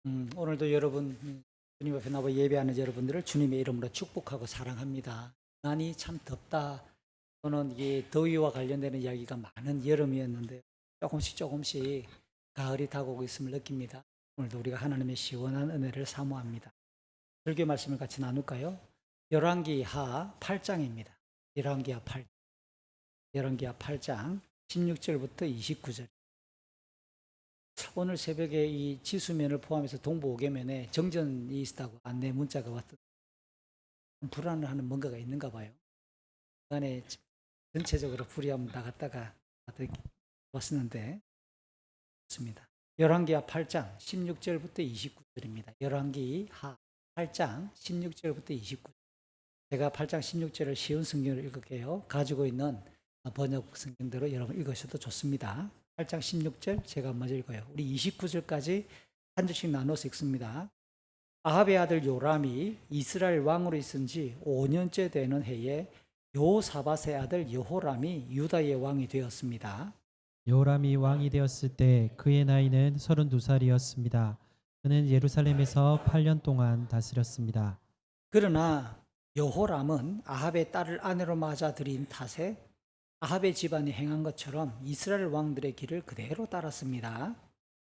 오늘도 여러분 주님 앞에 나와 예배하는 여러분들을 주님의 이름으로 축복하고 사랑합니다. 난이 참 덥다. 또는 이게 더위와 관련되는 이야기가 많은 여름이었는데 조금씩 가을이 다가오고 있음을 느낍니다. 오늘도 우리가 하나님의 시원한 은혜를 사모합니다. 설교 말씀을 같이 나눌까요? 열왕기하 8장입니다. 열왕기하 8장 16절부터 29절. 오늘 새벽에 이 지수면을 포함해서 동부 5개면에 정전이 있다고 안내 문자가 왔던 불안을 하는 뭔가가 있는가 봐요. 그 안에 전체적으로 불이 한번 나갔다가 왔었는데 좋습니다. 열왕기하 8장 16절부터 29절입니다. 열왕기하 8장 16절부터 29절. 제가 8장 16절을 쉬운 성경을 읽을게요. 가지고 있는 번역 성경대로 여러분 읽으셔도 좋습니다. 8장 16절 제가 먼저 읽어요. 우리 29절까지 한 절씩 나눠서 읽습니다. 아합의 아들 요람이 이스라엘 왕으로 있은 지 5년째 되는 해에 요사밧의 아들 여호람이 유다의 왕이 되었습니다. 여호람이 왕이 되었을 때 그의 나이는 32살이었습니다. 그는 예루살렘에서 8년 동안 다스렸습니다. 그러나 여호람은 아합의 딸을 아내로 맞아 들인 탓에 아합의 집안이 행한 것처럼 이스라엘 왕들의 길을 그대로 따랐습니다.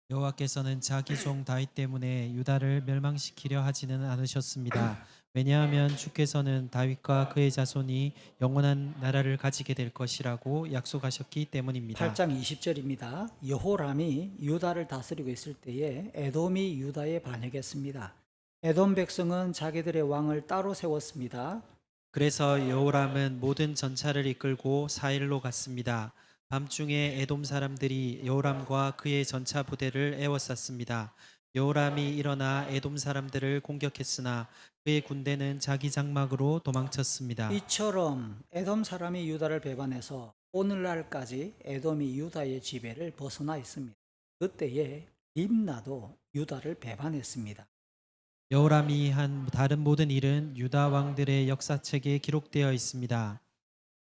여호와께서는 자기 종 다윗 때문에 유다를 멸망시키려 하지는 않으셨습니다. 왜냐하면 주께서는 다윗과 그의 자손이 영원한 나라를 가지게 될 것이라고 약속하셨기 때문입니다. 8장 20절입니다. 여호람이 유다를 다스리고 있을 때에 에돔이 유다에 반역했습니다. 에돔 백성은 자기들의 왕을 따로 세웠습니다. 그래서 여호람은 모든 전차를 이끌고 사일로 갔습니다. 밤중에 에돔 사람들이 여호람과 그의 전차 부대를 에워쌌습니다. 여호람이 일어나 에돔 사람들을 공격했으나 그의 군대는 자기 장막으로 도망쳤습니다. 이처럼 에돔 사람이 유다를 배반해서 오늘날까지 에돔이 유다의 지배를 벗어나 있습니다. 그때에 림나도 유다를 배반했습니다. 여호람이 한 다른 모든 일은 유다 왕들의 역사책에 기록되어 있습니다.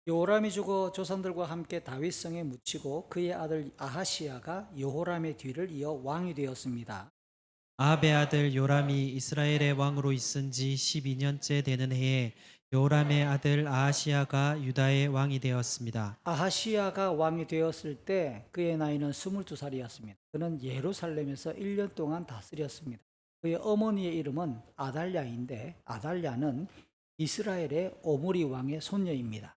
여호람이 죽어 조상들과 함께 다윗성에 묻히고 그의 아들 아하시야가 여호람의 뒤를 이어 왕이 되었습니다. 아합의 아들 요람이 이스라엘의 왕으로 있은 지 12년째 되는 해에 요람의 아들 아하시야가 유다의 왕이 되었습니다. 아하시야가 왕이 되었을 때 그의 나이는 22살이었습니다. 그는 예루살렘에서 1년 동안 다스렸습니다. 그의 어머니의 이름은 아달랴인데 아달랴는 이스라엘의 오므리 왕의 손녀입니다.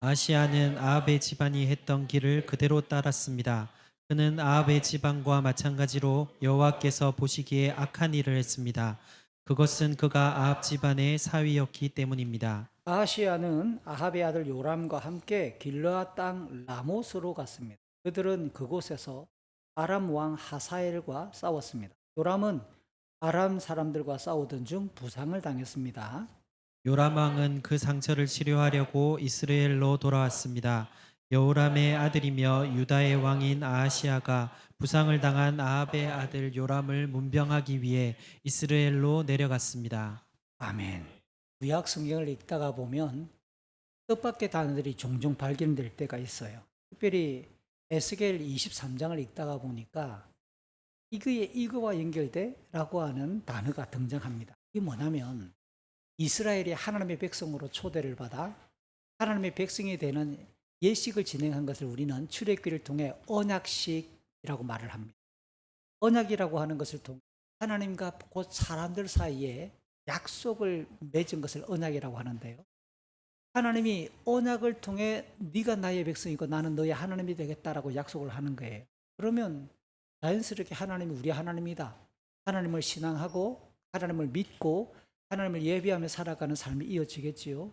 아시아는 아합의 집안이 했던 길을 그대로 따랐습니다. 그는 아합의 집안과 마찬가지로 여호와께서 보시기에 악한 일을 했습니다. 그것은 그가 아합 집안의 사위였기 때문입니다. 아하시야는 아합의 아들 요람과 함께 길르앗 땅 라모스로 갔습니다. 그들은 그곳에서 아람 왕 하사엘과 싸웠습니다. 요람은 아람 사람들과 싸우던 중 부상을 당했습니다. 요람 왕은 그 상처를 치료하려고 이스라엘로 돌아왔습니다. 여호람의 아들이며 유다의 왕인 아하시아가 부상을 당한 아합의 아들 요람을 문병하기 위해 이스라엘로 내려갔습니다. 아멘. 구약 성경을 읽다가 보면 뜻밖의 단어들이 종종 발견될 때가 있어요. 특별히 에스겔 23장을 읽다가 보니까 이거와 연결돼라고 하는 단어가 등장합니다. 이게 뭐냐면 이스라엘이 하나님의 백성으로 초대를 받아 하나님의 백성이 되는 예식을 진행한 것을 우리는 출애굽기를 통해 언약식이라고 말을 합니다. 언약이라고 하는 것을 통해 하나님과 곧 사람들 사이에 약속을 맺은 것을 언약이라고 하는데요. 하나님이 언약을 통해 네가 나의 백성이고 나는 너의 하나님이 되겠다라고 약속을 하는 거예요. 그러면 자연스럽게 하나님이 우리 하나님이다. 하나님을 신앙하고 하나님을 믿고 하나님을 예배하며 살아가는 삶이 이어지겠지요.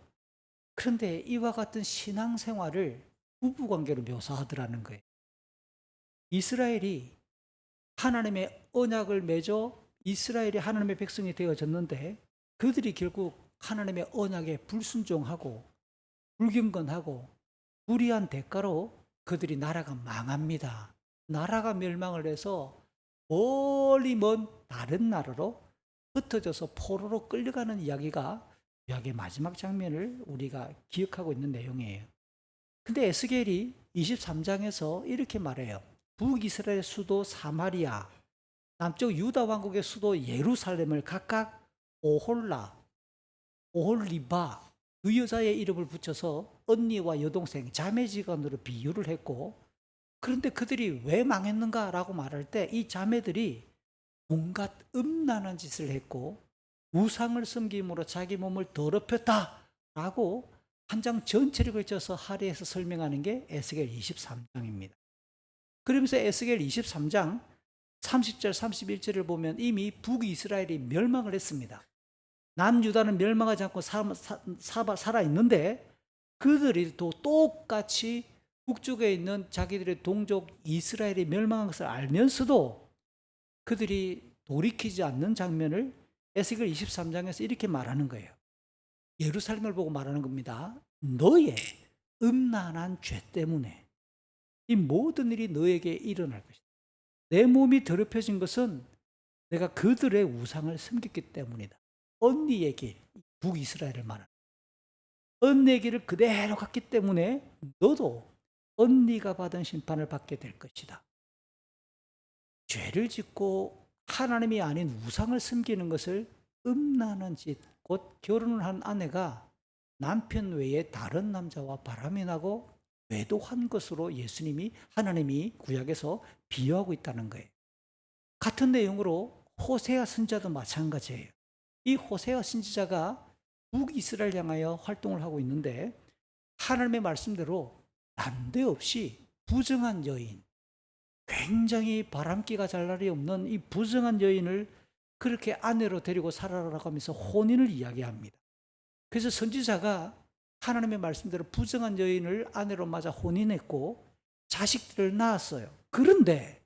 그런데 이와 같은 신앙생활을 부부관계로 묘사하더라는 거예요. 이스라엘이 하나님의 언약을 맺어 이스라엘이 하나님의 백성이 되어졌는데 그들이 결국 하나님의 언약에 불순종하고 불경건하고 불의한 대가로 그들이 나라가 망합니다. 나라가 멸망을 해서 멀리 먼 다른 나라로 흩어져서 포로로 끌려가는 이야기가 구약의 마지막 장면을 우리가 기억하고 있는 내용이에요. 근데 에스겔이 23장에서 이렇게 말해요. 북이스라엘 수도 사마리아 남쪽 유다 왕국의 수도 예루살렘을 각각 오홀라, 오홀리바 두 여자의 이름을 붙여서 언니와 여동생, 자매지간으로 비유를 했고, 그런데 그들이 왜 망했는가라고 말할 때 이 자매들이 온갖 음란한 짓을 했고 우상을 섬김으로 자기 몸을 더럽혔다라고 한 장 전체를 걸쳐서 할애해서 설명하는 게 에스겔 23장입니다. 그러면서 에스겔 23장 30절 31절을 보면 이미 북이스라엘이 멸망을 했습니다. 남유다는 멸망하지 않고 살아있는데 그들이 또 똑같이 북쪽에 있는 자기들의 동족 이스라엘이 멸망한 것을 알면서도 그들이 돌이키지 않는 장면을 에스겔 23장에서 이렇게 말하는 거예요. 예루살렘을 보고 말하는 겁니다. 너의 음란한 죄 때문에 이 모든 일이 너에게 일어날 것이다. 내 몸이 더럽혀진 것은 내가 그들의 우상을 섬겼기 때문이다. 언니의 길, 북이스라엘을 말하는 언니의 길을 그대로 갔기 때문에 너도 언니가 받은 심판을 받게 될 것이다. 죄를 짓고 하나님이 아닌 우상을 섬기는 것을 음란한 짓, 곧 결혼을 한 아내가 남편 외에 다른 남자와 바람이 나고 외도한 것으로 하나님이 구약에서 비유하고 있다는 거예요. 같은 내용으로 호세아 선지자도 마찬가지예요. 이 호세아 선지자가 북이스라엘 향하여 활동을 하고 있는데 하나님의 말씀대로 난데없이 부정한 여인, 굉장히 바람기가 잘 날이 없는 이 부정한 여인을 그렇게 아내로 데리고 살아라고 하면서 혼인을 이야기합니다. 그래서 선지자가 하나님의 말씀대로 부정한 여인을 아내로 맞아 혼인했고 자식들을 낳았어요. 그런데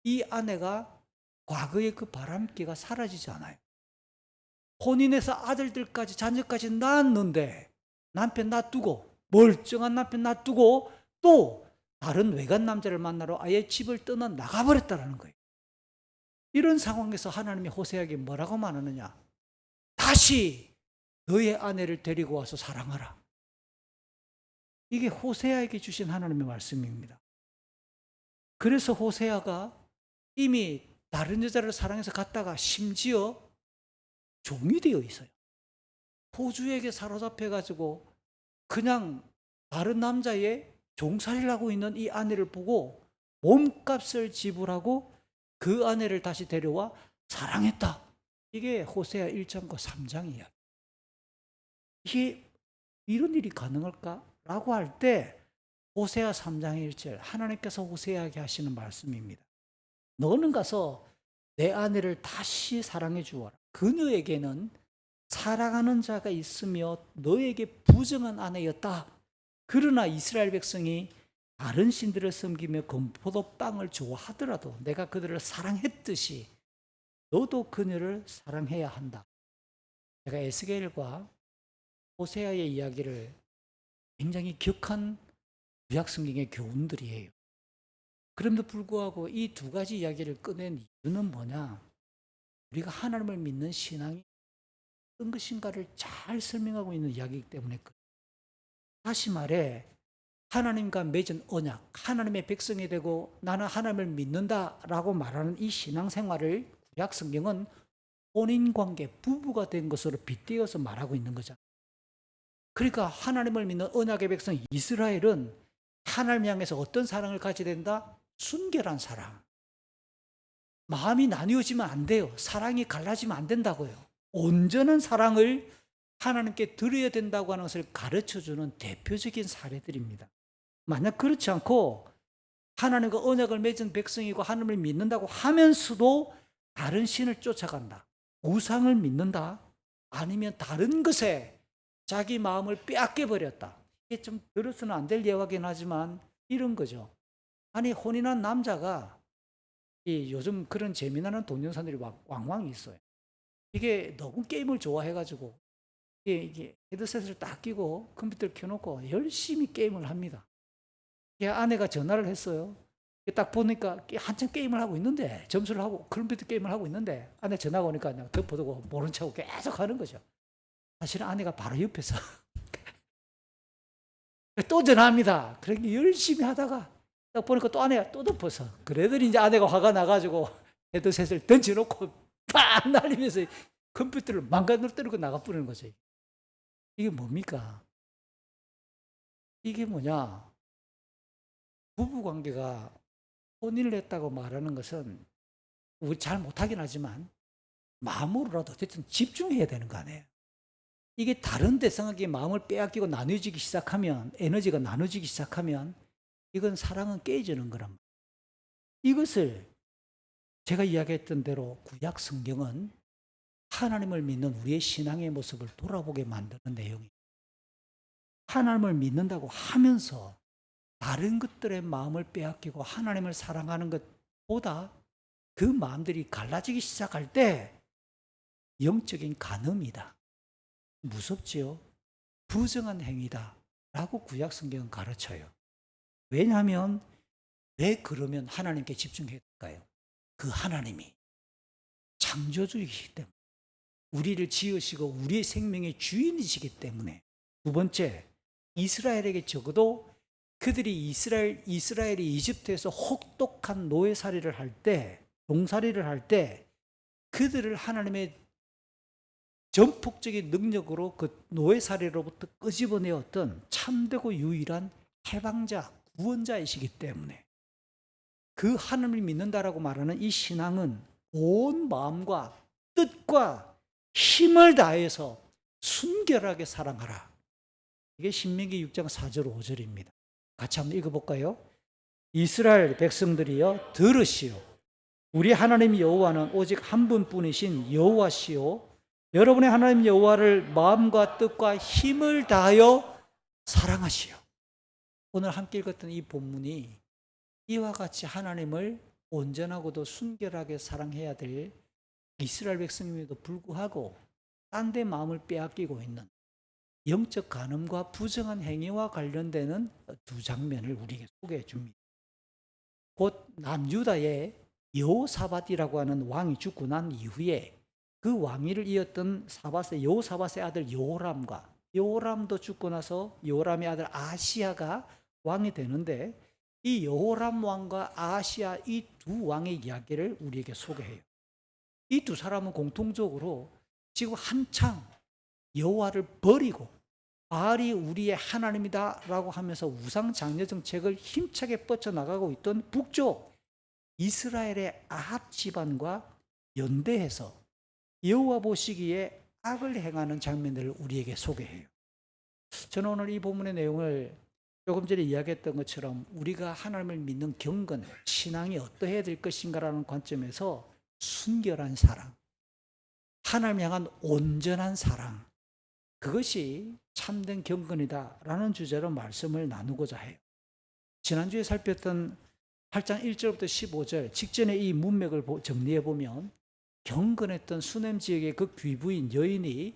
이 아내가 과거의 그 바람기가 사라지지 않아요. 혼인해서 아들들까지 자녀까지 낳았는데 남편 놔두고 멀쩡한 남편 놔두고 또 다른 외간 남자를 만나러 아예 집을 떠나 나가버렸다는 거예요. 이런 상황에서 하나님이 호세아에게 뭐라고 말하느냐? 다시 너의 아내를 데리고 와서 사랑하라. 이게 호세아에게 주신 하나님의 말씀입니다. 그래서 호세아가 이미 다른 여자를 사랑해서 갔다가 심지어 종이 되어 있어요. 포주에게 사로잡혀가지고 그냥 다른 남자의 종살이를 하고 있는 이 아내를 보고 몸값을 지불하고 그 아내를 다시 데려와 사랑했다. 이게 호세아 1장과 3장이야. 이게 이런 일이 가능할까? 라고 할 때 호세아 3장 1절 하나님께서 호세아에게 하시는 말씀입니다. 너는 가서 내 아내를 다시 사랑해 주어라. 그녀에게는 사랑하는 자가 있으며 너에게 부정한 아내였다. 그러나 이스라엘 백성이 다른 신들을 섬기며 건포도빵을 좋아하더라도 내가 그들을 사랑했듯이 너도 그녀를 사랑해야 한다. 제가 에스겔과 호세아의 이야기를 굉장히 격한 구약 성경의 교훈들이에요. 그럼에도 불구하고 이 두 가지 이야기를 꺼낸 이유는 뭐냐? 우리가 하나님을 믿는 신앙이 어떤 것인가를 잘 설명하고 있는 이야기이기 때문에 다시 말해 하나님과 맺은 언약, 하나님의 백성이 되고 나는 하나님을 믿는다라고 말하는 이 신앙생활을 구약 성경은 혼인관계, 부부가 된 것으로 빗대어서 말하고 있는 거잖아요. 그러니까 하나님을 믿는 언약의 백성 이스라엘은 하나님 향해서 어떤 사랑을 가져야 된다? 순결한 사랑. 마음이 나뉘어지면 안 돼요. 사랑이 갈라지면 안 된다고요. 온전한 사랑을 하나님께 드려야 된다고 하는 것을 가르쳐주는 대표적인 사례들입니다. 만약 그렇지 않고 하나님과 언약을 맺은 백성이고 하나님을 믿는다고 하면서도 다른 신을 쫓아간다. 우상을 믿는다. 아니면 다른 것에 자기 마음을 빼앗겨버렸다. 이게 좀 들어서는 안 될 예화긴 하지만 이런 거죠. 아니 혼인한 남자가 요즘 그런 재미나는 동영상들이 왕왕 있어요. 이게 너무 게임을 좋아해가지고 이게 헤드셋을 딱 끼고 컴퓨터를 켜놓고 열심히 게임을 합니다. 아내가 전화를 했어요. 딱 보니까 한참 게임을 하고 있는데 점수를 하고 컴퓨터 게임을 하고 있는데 아내 전화가 오니까 그냥 덮어두고 모른 척하고 계속 하는 거죠. 사실은 아내가 바로 옆에서 또 전화합니다. 그렇게 열심히 하다가 딱 보니까 또 아내가 또 덮어서 그래도 이제 아내가 화가 나가지고 헤드셋을 던져놓고 팍 날리면서 컴퓨터를 망가뜨리고 나가버리는 거죠. 이게 뭡니까? 이게 뭐냐? 부부관계가 혼인을 했다고 말하는 것은 우리 잘 못하긴 하지만 마음으로라도 어쨌든 집중해야 되는 거 아니에요. 이게 다른 대상에게 마음을 빼앗기고 나눠지기 시작하면, 에너지가 나눠지기 시작하면 이건 사랑은 깨지는 거란 말이에요. 이것을 제가 이야기했던 대로 구약 성경은 하나님을 믿는 우리의 신앙의 모습을 돌아보게 만드는 내용이에요. 하나님을 믿는다고 하면서 다른 것들의 마음을 빼앗기고 하나님을 사랑하는 것보다 그 마음들이 갈라지기 시작할 때 영적인 간음이다. 무섭지요? 부정한 행위다. 라고 구약 성경은 가르쳐요. 왜냐하면 왜 그러면 하나님께 집중해야 될까요? 그 하나님이 창조주이시기 때문에, 우리를 지으시고 우리의 생명의 주인이시기 때문에. 두 번째, 이스라엘에게 적어도 그들이 이스라엘이 이집트에서 혹독한 노예살이를 할 때, 종살이를 할 때 그들을 하나님의 전폭적인 능력으로 그 노예살이로부터 끄집어내었던 참되고 유일한 해방자, 구원자이시기 때문에 그 하나님을 믿는다라고 말하는 이 신앙은 온 마음과 뜻과 힘을 다해서 순결하게 사랑하라. 이게 신명기 6장 4절 5절입니다. 같이 한번 읽어볼까요? 이스라엘 백성들이여 들으시오. 우리 하나님 여호와는 오직 한 분뿐이신 여호와시오. 여러분의 하나님 여호와를 마음과 뜻과 힘을 다하여 사랑하시오. 오늘 함께 읽었던 이 본문이 이와 같이 하나님을 온전하고도 순결하게 사랑해야 될 이스라엘 백성임에도 불구하고 딴 데 마음을 빼앗기고 있는 영적 간음과 부정한 행위와 관련되는 두 장면을 우리에게 소개해 줍니다. 곧 남유다의 여호사밧이라고 하는 왕이 죽고 난 이후에 그 왕위를 이었던 여호사밧의 아들 여호람과, 여호람도 죽고 나서 여호람의 아들 아시야가 왕이 되는데, 이 여호람 왕과 아시야 이 두 왕의 이야기를 우리에게 소개해요. 이 두 사람은 공통적으로 지금 한창 여호와를 버리고 바알이 우리의 하나님이다라고 하면서 우상 장려 정책을 힘차게 뻗쳐나가고 있던 북쪽 이스라엘의 아합 집안과 연대해서 여호와 보시기에 악을 행하는 장면들을 우리에게 소개해요. 저는 오늘 이 본문의 내용을 조금 전에 이야기했던 것처럼 우리가 하나님을 믿는 경건, 신앙이 어떠해야 될 것인가라는 관점에서 순결한 사랑, 하나님 향한 온전한 사랑, 그것이 참된 경건이다라는 주제로 말씀을 나누고자 해요. 지난주에 살폈던 8장 1절부터 15절 직전에 이 문맥을 정리해 보면 경건했던 수넴 지역의 그 귀부인 여인이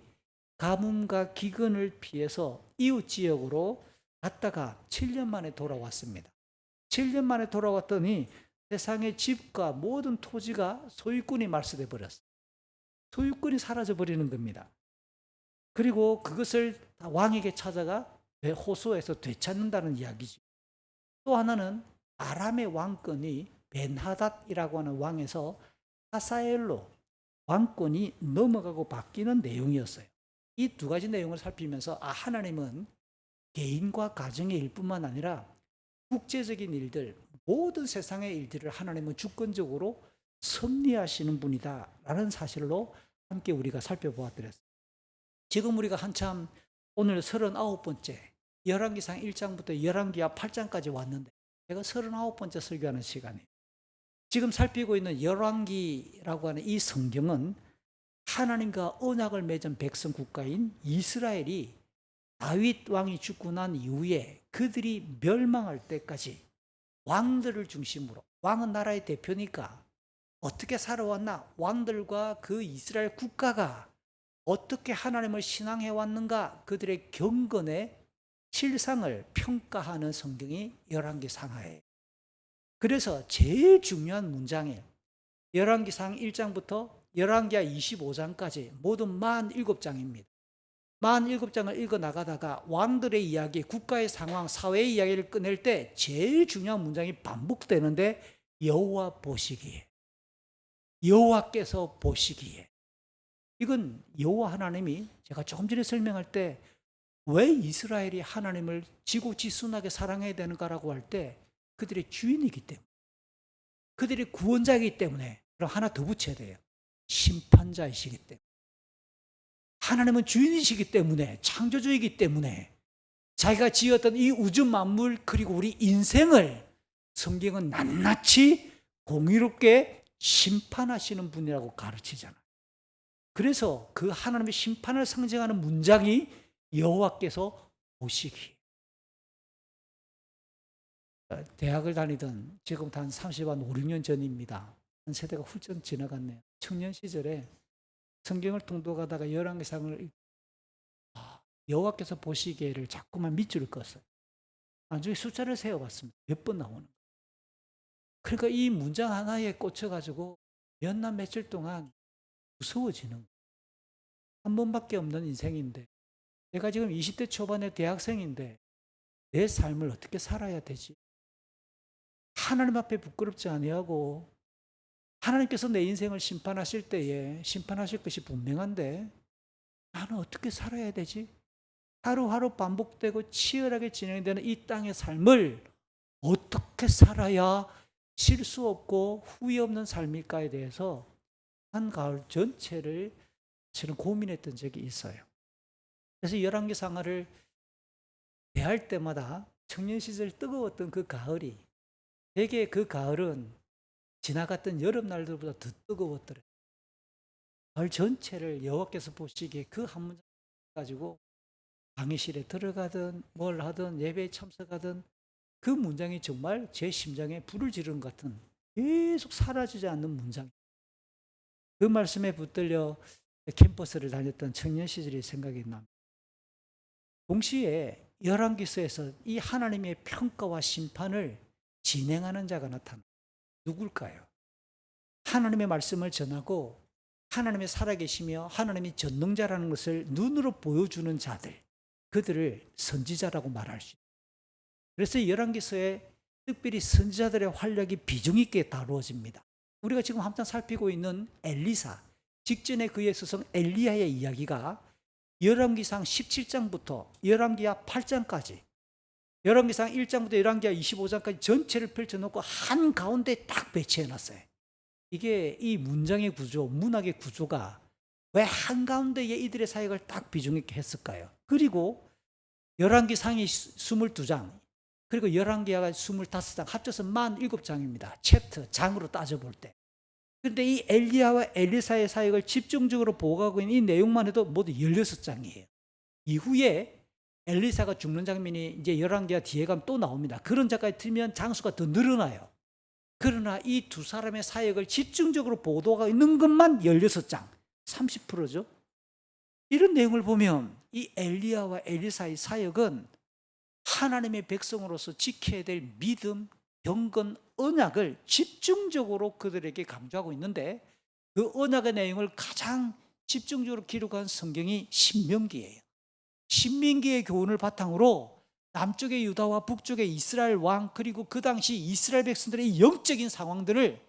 가뭄과 기근을 피해서 이웃 지역으로 갔다가 7년 만에 돌아왔습니다. 7년 만에 돌아왔더니 세상의 집과 모든 토지가 소유권이 말소돼 버렸어요. 소유권이 사라져 버리는 겁니다. 그리고 그것을 왕에게 찾아가 호소해서 되찾는다는 이야기죠. 또 하나는 아람의 왕권이 벤하닷이라고 하는 왕에서 하사엘로 왕권이 넘어가고 바뀌는 내용이었어요. 이 두 가지 내용을 살피면서 하나님은 개인과 가정의 일뿐만 아니라 국제적인 일들, 모든 세상의 일들을 하나님은 주권적으로 섭리하시는 분이다라는 사실로 함께 우리가 살펴보았더랬어요. 지금 우리가 한참 오늘 39번째 열왕기상 1장부터 열왕기하 8장까지 왔는데 제가 39번째 설교하는 시간이에요. 지금 살피고 있는 열왕기라고 하는 이 성경은 하나님과 언약을 맺은 백성 국가인 이스라엘이 다윗 왕이 죽고 난 이후에 그들이 멸망할 때까지 왕들을 중심으로, 왕은 나라의 대표니까 어떻게 살아왔나, 왕들과 그 이스라엘 국가가 어떻게 하나님을 신앙해 왔는가, 그들의 경건의 실상을 평가하는 성경이 열왕기 상하예요. 그래서 제일 중요한 문장이에요. 열왕기상 1장부터 열왕기하 25장까지 모두 47장입니다. 47장을 읽어 나가다가 왕들의 이야기, 국가의 상황, 사회의 이야기를 꺼낼 때 제일 중요한 문장이 반복되는데 여호와 보시기에. 여호와께서 보시기에. 이건 여호와 하나님이, 제가 조금 전에 설명할 때 왜 이스라엘이 하나님을 지고지순하게 사랑해야 되는가라고 할 때 그들의 주인이기 때문에, 그들의 구원자이기 때문에. 그럼 하나 더 붙여야 돼요. 심판자이시기 때문에. 하나님은 주인이시기 때문에, 창조주이기 때문에 자기가 지었던 이 우주 만물 그리고 우리 인생을 성경은 낱낱이 공의롭게 심판하시는 분이라고 가르치잖아요. 그래서 그 하나님의 심판을 상징하는 문장이 여호와께서 보시기. 대학을 다니던, 지금부터 한 30, 한 5, 6년 전입니다. 한 세대가 훌쩍 지나갔네요. 청년 시절에 성경을 통독하다가 열왕기상을 여호와께서 보시기에를 자꾸만 밑줄을 그었어요. 나중에 숫자를 세어봤습니다. 몇 번 나오는. 그러니까 이 문장 하나에 꽂혀가지고 몇 날 며칠 동안 무서워지는 거예요. 한 번밖에 없는 인생인데, 내가 지금 20대 초반의 대학생인데 내 삶을 어떻게 살아야 되지? 하나님 앞에 부끄럽지 아니하고 하나님께서 내 인생을 심판하실 때에 심판하실 것이 분명한데 나는 어떻게 살아야 되지? 하루하루 반복되고 치열하게 진행되는 이 땅의 삶을 어떻게 살아야 실수 없고 후회 없는 삶일까에 대해서 한 가을 전체를 저는 고민했던 적이 있어요. 그래서 열왕기상하를 대할 때마다 청년 시절 뜨거웠던 그 가을이, 되게 그 가을은 지나갔던 여름날들보다 더 뜨거웠더래요. 가을 전체를 여호와께서 보시기에 그 한 문장 가지고 강의실에 들어가든 뭘 하든 예배에 참석하든 그 문장이 정말 제 심장에 불을 지르는 것 같은, 계속 사라지지 않는 문장. 그 말씀에 붙들려 캠퍼스를 다녔던 청년 시절이 생각이 납니다. 동시에 열왕기서에서 이 하나님의 평가와 심판을 진행하는 자가 나타납니다. 누굴까요? 하나님의 말씀을 전하고 하나님의 살아계시며 하나님이 전능자라는 것을 눈으로 보여주는 자들, 그들을 선지자라고 말할 수 있습니다. 그래서 열왕기서에 특별히 선지자들의 활약이 비중 있게 다루어집니다. 우리가 지금 한참 살피고 있는 엘리사, 직전에 그의 스승 엘리야의 이야기가 열왕기상 17장부터 열왕기하 8장까지, 열왕기상 1장부터 열왕기하 25장까지 전체를 펼쳐놓고 한가운데 딱 배치해놨어요. 이게 이 문장의 구조, 문학의 구조가 왜 한가운데에 이들의 사역을 딱 비중 있게 했을까요? 그리고 열왕기상이 22장, 그리고 열왕기하가 25장, 합쳐서 47장입니다. 챕터, 장으로 따져볼 때. 그런데 이 엘리야와 엘리사의 사역을 집중적으로 보고하고 있는 이 내용만 해도 모두 16장이에요. 이후에 엘리사가 죽는 장면이 이제 열왕기하 뒤에 가면 또 나옵니다. 그런 장까지 틀면 장수가 더 늘어나요. 그러나 이 두 사람의 사역을 집중적으로 보도하고 있는 것만 16장, 30%죠. 이런 내용을 보면 이 엘리야와 엘리사의 사역은 하나님의 백성으로서 지켜야 될 믿음, 경건, 언약을 집중적으로 그들에게 강조하고 있는데, 그 언약의 내용을 가장 집중적으로 기록한 성경이 신명기예요. 신명기의 교훈을 바탕으로 남쪽의 유다와 북쪽의 이스라엘 왕, 그리고 그 당시 이스라엘 백성들의 영적인 상황들을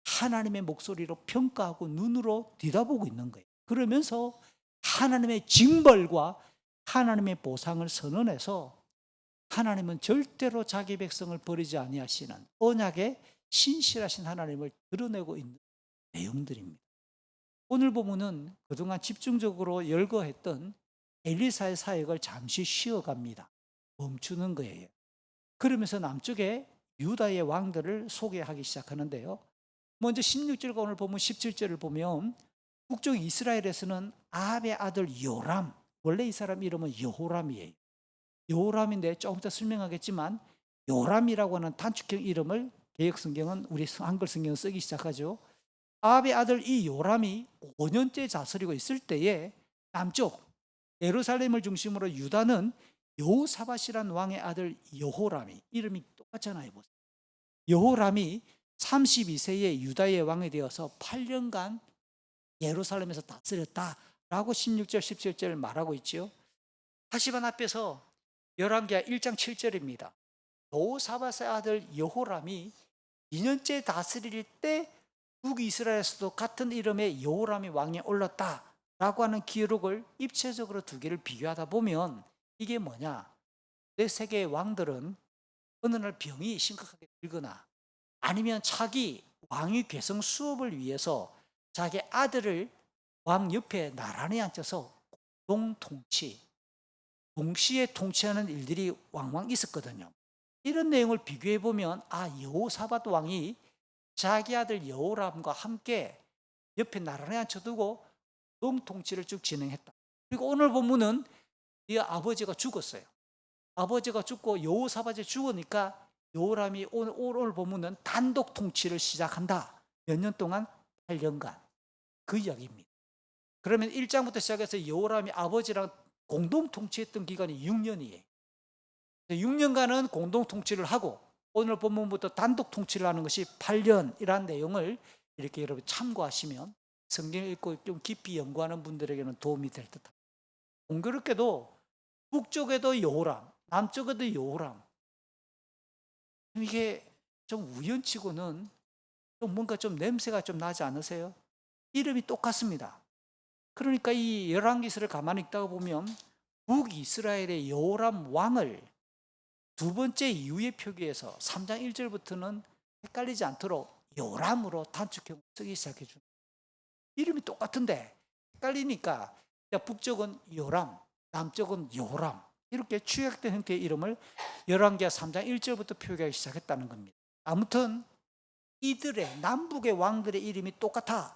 하나님의 목소리로 평가하고 눈으로 뒤다보고 있는 거예요. 그러면서 하나님의 징벌과 하나님의 보상을 선언해서 하나님은 절대로 자기 백성을 버리지 아니하시는 언약의 신실하신 하나님을 드러내고 있는 내용들입니다. 오늘 본문은 그동안 집중적으로 열거했던 엘리사의 사역을 잠시 쉬어갑니다. 멈추는 거예요. 그러면서 남쪽에 유다의 왕들을 소개하기 시작하는데요. 먼저 16절과 오늘 보면 17절을 보면 북쪽 이스라엘에서는 아합의 아들 요람, 원래 이 사람 이름은 여호람이에요. 여호람인데 조금 더 설명하겠지만, 요람이라고 하는 단축형 이름을 개역성경은, 우리 한글 성경은 쓰기 시작하죠. 아합의 아들 이 요람이 5년째 다스리고 있을 때에 남쪽 예루살렘을 중심으로 유다는 여호사밧이라는 왕의 아들 여호람이, 이름이 똑같잖아요. 여호람이 32세에 유다의 왕이 되어서 8년간 예루살렘에서 다스렸다라고 16절 17절을 말하고 있죠. 하시반 앞에서 열왕기하 1장 7절입니다. 여호사밧의 아들 여호람이 2년째 다스릴 때 북이스라엘에서도 같은 이름의 여호람이 왕에 올랐다라고 하는 기록을 입체적으로 두 개를 비교하다 보면 이게 뭐냐? 내 세계의 왕들은 어느 날 병이 심각하게 들거나 아니면 자기 왕위 계승 수업을 위해서 자기 아들을 왕 옆에 나란히 앉혀서 공동 통치, 동시에 통치하는 일들이 왕왕 있었거든요. 이런 내용을 비교해 보면 여호사밧 왕이 자기 아들 여호람과 함께 옆에 나란히 앉혀두고 공동 통치를 쭉 진행했다. 그리고 오늘 본문은 네 아버지가 죽었어요. 아버지가 죽고 여호사밧이 죽으니까 여호람이 오늘 본문은 단독 통치를 시작한다. 몇 년 동안? 8년간. 그 이야기입니다. 그러면 1장부터 시작해서 여호람이 아버지랑 공동 통치했던 기간이 6년이에요. 6년간은 공동 통치를 하고 오늘 본문부터 단독 통치를 하는 것이 8년이라는 내용을 이렇게 여러분 참고하시면 성경 읽고 좀 깊이 연구하는 분들에게는 도움이 될 듯합니다. 공교롭게도 북쪽에도 여호람, 남쪽에도 여호람. 이게 좀 우연치고는 좀 뭔가 좀 냄새가 좀 나지 않으세요? 이름이 똑같습니다. 그러니까 이 열왕기서를 가만히 읽다가 보면 북이스라엘의 여호람 왕을 두 번째 이후의 표기에서 3장 1절부터는 헷갈리지 않도록 요람으로 단축형 쓰기 시작해 줍니다. 이름이 똑같은데 헷갈리니까 북쪽은 요람, 남쪽은 요람 이렇게 축약된 형태의 이름을 열왕기하 3장 1절부터 표기하기 시작했다는 겁니다. 아무튼 이들의 남북의 왕들의 이름이 똑같아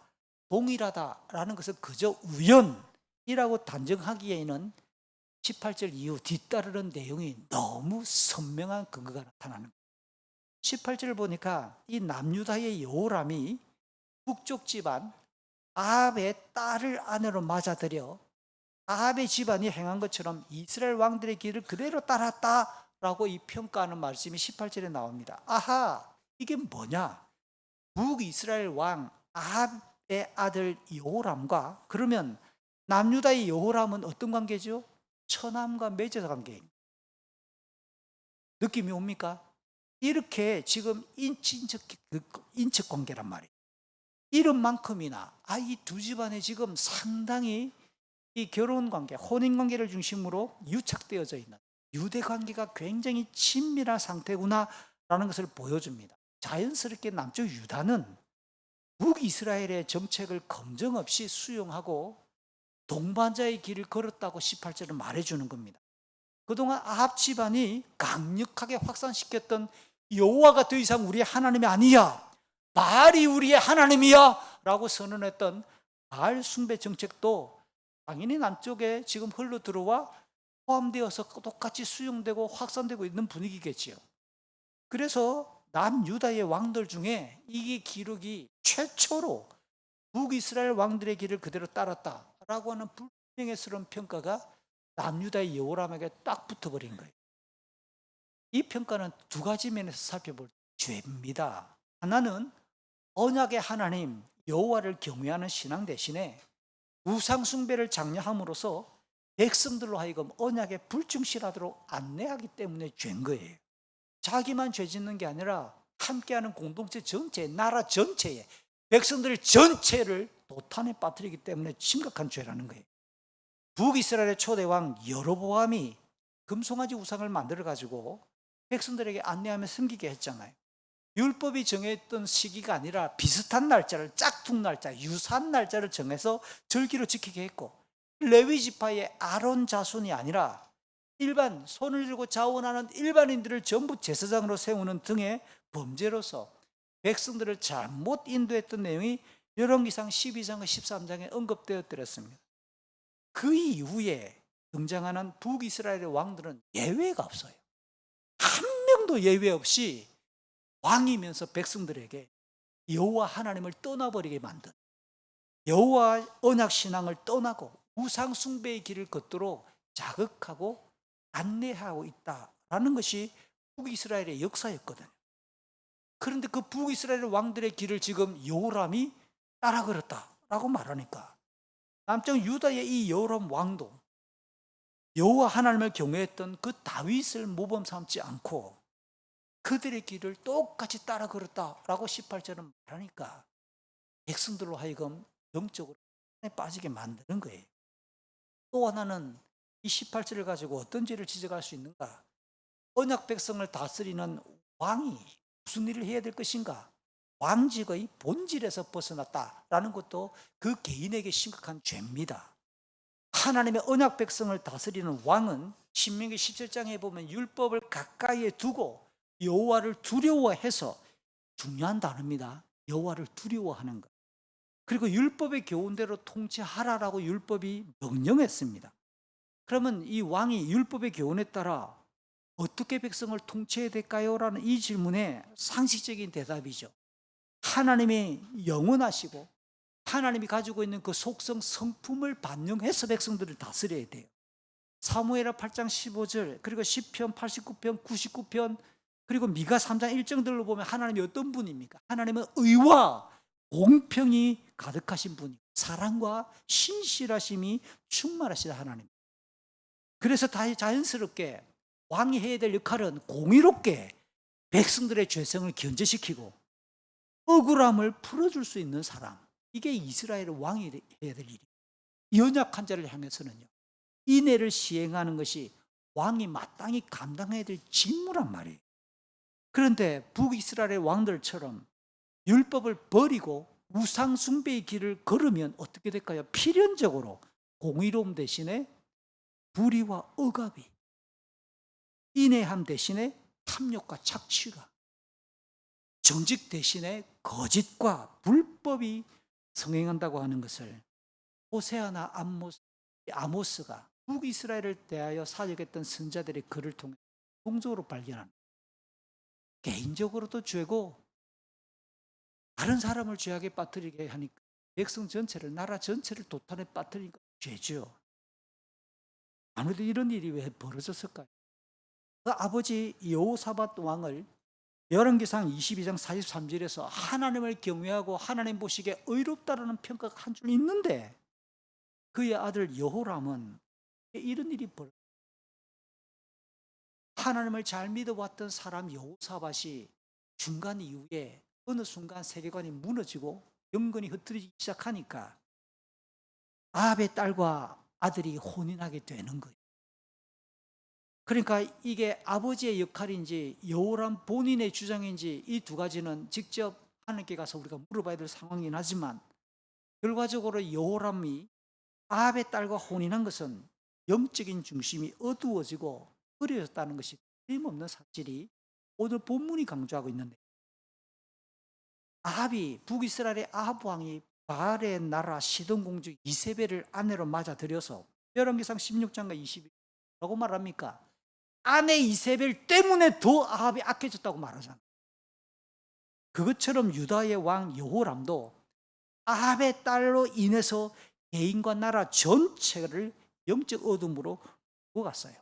동일하다라는 것은 그저 우연이라고 단정하기에는 18절 이후 뒤따르는 내용이 너무 선명한 근거가 나타나는 거예요. 18절을 보니까 이 남유다의 여호람이 북쪽 집안 아합의 딸을 아내로 맞아들여 아합의 집안이 행한 것처럼 이스라엘 왕들의 길을 그대로 따랐다라고 이 평가하는 말씀이 18절에 나옵니다. 이게 뭐냐? 북이스라엘 왕 아합의 아들 여호람과 그러면 남유다의 여호람은 어떤 관계죠? 처남과 맺어 관계입니다. 느낌이 옵니까? 이렇게 지금 인척 관계란 말이에요. 이름만큼이나 이 두 집안에 지금 상당히 이 결혼 관계, 혼인 관계를 중심으로 유착되어져 있는 유대 관계가 굉장히 친밀한 상태구나라는 것을 보여줍니다. 자연스럽게 남쪽 유다는 북이스라엘의 정책을 검증 없이 수용하고 동반자의 길을 걸었다고 18절은 말해주는 겁니다. 그동안 아합 집안이 강력하게 확산시켰던 여호와가 더 이상 우리의 하나님이 아니야, 바알이 우리의 하나님이야 라고 선언했던 바알 숭배 정책도 당연히 남쪽에 지금 흘러 들어와 포함되어서 똑같이 수용되고 확산되고 있는 분위기겠지요. 그래서 남유다의 왕들 중에 이 기록이 최초로 북이스라엘 왕들의 길을 그대로 따랐다라고 하는 불명예스러운 평가가 남유다의 여호람에게 딱 붙어버린 거예요. 이 평가는 두 가지 면에서 살펴볼 죄입니다. 하나는 언약의 하나님 여호와를 경외하는 신앙 대신에 우상 숭배를 장려함으로써 백성들로 하여금 언약에 불충실하도록 안내하기 때문에 죄인 거예요. 자기만 죄 짓는 게 아니라 함께하는 공동체 전체, 나라 전체에 백성들 전체를 도탄에 빠뜨리기 때문에 심각한 죄라는 거예요. 북이스라엘의 초대왕 여로보암이 금송아지 우상을 만들어가지고 백성들에게 안내하며 섬기게 했잖아요. 율법이 정했던 시기가 아니라 비슷한 날짜를, 짝퉁 날짜, 유사한 날짜를 정해서 절기로 지키게 했고, 레위 지파의 아론 자손이 아니라 일반 손을 들고 자원하는 일반인들을 전부 제사장으로 세우는 등의 범죄로서 백성들을 잘못 인도했던 내용이 열왕기상 12장과 13장에 언급되었더랬습니다. 그 이후에 등장하는 북이스라엘의 왕들은 예외가 없어요. 한 명도 예외 없이 왕이면서 백성들에게 여호와 하나님을 떠나버리게 만든, 여호와 언약 신앙을 떠나고 우상 숭배의 길을 걷도록 자극하고 안내하고 있다라는 것이 북이스라엘의 역사였거든요. 그런데 그 북이스라엘 왕들의 길을 지금 여호람이 따라 걸었다라고 말하니까 남쪽 유다의 이 여호람 왕도 여호와 하나님을 경외했던 그 다윗을 모범 삼지 않고 그들의 길을 똑같이 따라 걸었다라고 18절은 말하니까 백성들로 하여금 영적으로 빠지게 만드는 거예요. 또 하나는 이 18절을 가지고 어떤 죄를 지적할 수 있는가? 언약 백성을 다스리는 왕이 무슨 일을 해야 될 것인가? 왕직의 본질에서 벗어났다라는 것도 그 개인에게 심각한 죄입니다. 하나님의 언약 백성을 다스리는 왕은 신명기 17장에 보면 율법을 가까이에 두고 여호와를 두려워해서, 중요한 단어입니다. 여호와를 두려워하는 것. 그리고 율법의 교훈대로 통치하라라고 율법이 명령했습니다. 그러면 이 왕이 율법의 교훈에 따라 어떻게 백성을 통치해야 될까요? 라는 이 질문에 상식적인 대답이죠. 하나님이 영원하시고 하나님이 가지고 있는 그 속성 성품을 반영해서 백성들을 다스려야 돼요. 사무엘하 8장 15절, 그리고 시편 89편 99편, 그리고 미가 3장 1절들로 보면 하나님이 어떤 분입니까? 하나님은 의와 공평이 가득하신 분이고 사랑과 신실하심이 충만하시다 하나님. 그래서 자연스럽게 왕이 해야 될 역할은 공의롭게 백성들의 죄성을 견제시키고 억울함을 풀어줄 수 있는 사람, 이게 이스라엘 왕이 해야 될 일이에요. 연약한 자를 향해서는요, 인애를 시행하는 것이 왕이 마땅히 감당해야 될 직무란 말이에요. 그런데 북이스라엘 왕들처럼 율법을 버리고 우상 숭배의 길을 걸으면 어떻게 될까요? 필연적으로 공의로움 대신에 불의와 억압이, 인애함 대신에 탐욕과 착취가, 정직 대신에 거짓과 불법이 성행한다고 하는 것을 호세아나 아모스가 북이스라엘을 대하여 사역했던 선자들의 글을 통해 공적으로 발견합니다. 개인적으로도 죄고 다른 사람을 죄악에 빠뜨리게 하니까 백성 전체를, 나라 전체를 도탄에 빠뜨리니까 죄죠. 아무래도 이런 일이 왜 벌어졌을까요? 그 아버지 여호사밧 왕을 열왕기상 22장 43절에서 하나님을 경외하고 하나님 보시기에 의롭다라는 평가가 한 줄 있는데, 그의 아들 여호람은 이런 일이 하나님을 잘 믿어왔던 사람 여호사밧이 중간 이후에 어느 순간 세계관이 무너지고 경건이 흩어지기 시작하니까 아합의 딸과 아들이 혼인하게 되는 거예요. 그러니까 이게 아버지의 역할인지 여호람 본인의 주장인지 이 두 가지는 직접 하나님께 가서 우리가 물어봐야 될 상황이긴 하지만, 결과적으로 여호람이 아합의 딸과 혼인한 것은 영적인 중심이 어두워지고 흐려졌다는 것이 틀림없는 사실이 오늘 본문이 강조하고 있는데, 아합이, 북이스라엘의 아합 왕이 바알의 나라 시돈 공주 이세벨을 아내로 맞아들여서 열왕기상 16장과 20라고 말합니까? 아내 이세벨 때문에 더 아합이 악해졌다고 말하잖아요. 그것처럼 유다의 왕 여호람도 아합의 딸로 인해서 개인과 나라 전체를 영적 어둠으로 부어갔어요.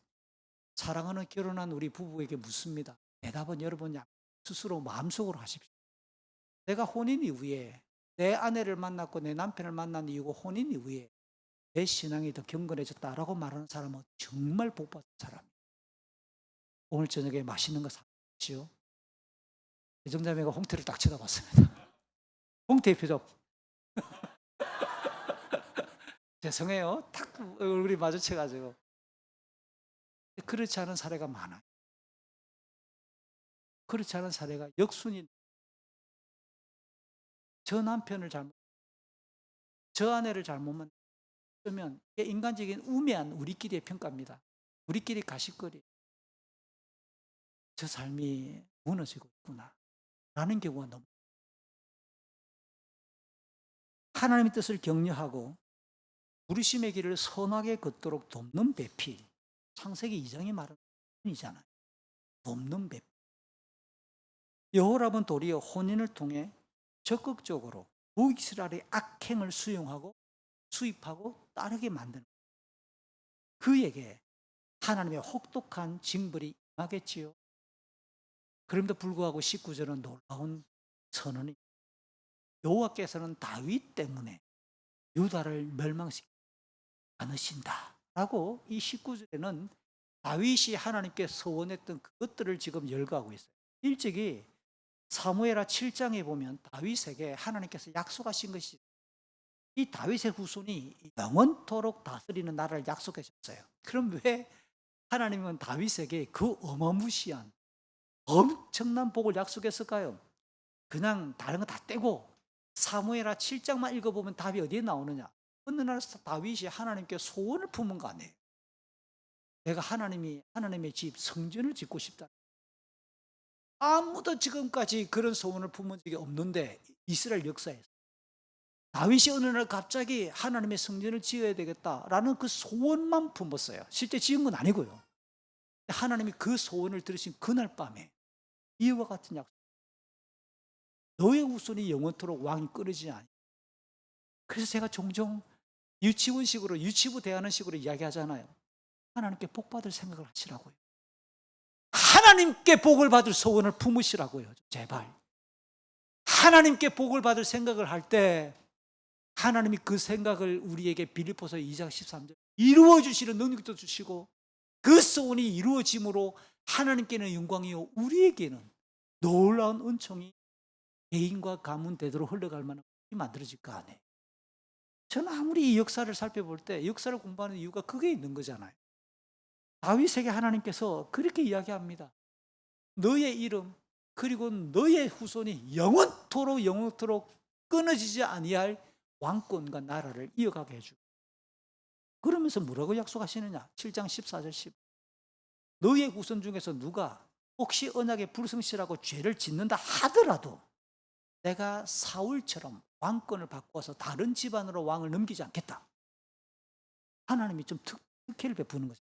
사랑하는 결혼한 우리 부부에게 묻습니다. 대답은 여러분 스스로 마음속으로 하십시오. 내가 혼인 이후에 내 아내를 만났고 내 남편을 만난 이유고 혼인 이후에 내 신앙이 더 경건해졌다라고 말하는 사람은 정말 복받은 사람이에요. 오늘 저녁에 맛있는 거 사십시오. 대정자매가 홍태를 딱 쳐다봤습니다. 홍태의 표정. 죄송해요. 딱 얼굴이 마주쳐가지고. 그렇지 않은 사례가 많아요. 그렇지 않은 사례가 역순이. 저 남편을 저 아내를 잘못 만나면 이게 인간적인 우매한 우리끼리의 평가입니다. 우리끼리 가십거리. 저 삶이 무너지고 있구나 라는 경우가 너무, 하나님의 뜻을 격려하고 부르심의 길을 선하게 걷도록 돕는 배필, 창세기 2장이 말하는 이잖아요. 돕는 배필. 여호람은 도리어 혼인을 통해 적극적으로 북이스라엘의 악행을 수입하고 따르게 만드는, 그에게 하나님의 혹독한 징벌이 임하겠지요. 그럼에도 불구하고 19절은 놀라운 선언이, 여호와께서는 다윗 때문에 유다를 멸망시키지 않으신다 라고 이 19절에는 다윗이 하나님께 서원했던 그것들을 지금 열거하고 있어요. 일찍이 사무엘하 7장에 보면 다윗에게 하나님께서 약속하신 것이, 이 다윗의 후손이 영원토록 다스리는 나라를 약속하셨어요. 그럼 왜 하나님은 다윗에게 그 어마무시한 엄청난 복을 약속했을까요? 그냥 다른 거 다 떼고 사무엘하 7장만 읽어보면 답이 어디에 나오느냐? 어느 날 다윗이 하나님께 소원을 품은 거 아니에요. 내가 하나님의 집 성전을 짓고 싶다. 아무도 지금까지 그런 소원을 품은 적이 없는데, 이스라엘 역사에서 다윗이 어느 날 갑자기 하나님의 성전을 지어야 되겠다라는 그 소원만 품었어요. 실제 지은 건 아니고요. 하나님이 그 소원을 들으신 그날 밤에 이와 같은 약속, 너의 후손이 영원토록 왕이 끊이지 않아. 그래서 제가 종종 유치원식으로, 유치부 대하는 식으로 이야기하잖아요. 하나님께 복 받을 생각을 하시라고요. 하나님께 복을 받을 소원을 품으시라고요. 제발. 하나님께 복을 받을 생각을 할 때 하나님이 그 생각을 우리에게 빌립보서 2장 13절 이루어 주시는 능력도 주시고, 그 소원이 이루어짐으로 하나님께는 영광이요 우리에게는 놀라운 은총이 개인과 가문 대대로 흘러갈 만한 것이 만들어질 거 아니에요. 저는 아무리 이 역사를 살펴볼 때 역사를 공부하는 이유가 그게 있는 거잖아요. 다윗에게 하나님께서 그렇게 이야기합니다. 너의 이름 그리고 너의 후손이 영원토록 끊어지지 아니할 왕권과 나라를 이어가게 해주고, 그러면서 뭐라고 약속하시느냐? 7장 14절 15. 너의 후손 중에서 누가 혹시 언약에 불성실하고 죄를 짓는다 하더라도 내가 사울처럼 왕권을 바꿔서 다른 집안으로 왕을 넘기지 않겠다. 하나님이 좀 특혜를 베푸는 거죠.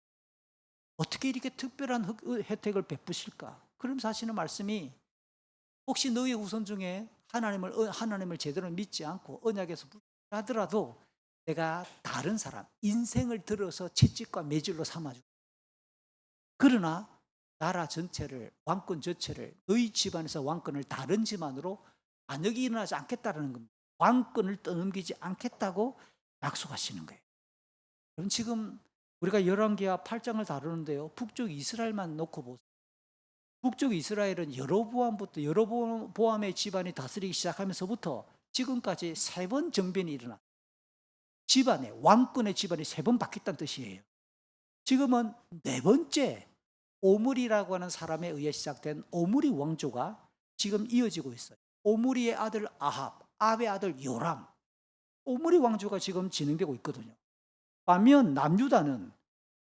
어떻게 이렇게 특별한 혜택을 베푸실까? 그러면서 하시는 말씀이, 혹시 너의 후손 중에 하나님을 제대로 믿지 않고 언약에서 하더라도 내가 다른 사람, 인생을 들어서 채찍과 매질로 삼아주고, 그러나 나라 전체를, 왕권 전체를, 너희 집안에서 왕권을 다른 집안으로 반역이 일어나지 않겠다는 겁니다. 왕권을 떠넘기지 않겠다고 약속하시는 거예요. 그럼 지금 우리가 열왕기하 8장을 다루는데요, 북쪽 이스라엘만 놓고 보세요. 북쪽 이스라엘은 여로보암의 집안이 다스리기 시작하면서부터 지금까지 3번 정변이 일어나, 집안에, 왕권의 집안이 3번 바뀌었다는 뜻이에요. 지금은 4번째 오므리라고 하는 사람에 의해 시작된 오므리 왕조가 지금 이어지고 있어요. 오므리의 아들 아합의 아들 요람, 오므리 왕조가 지금 진행되고 있거든요. 반면 남유다는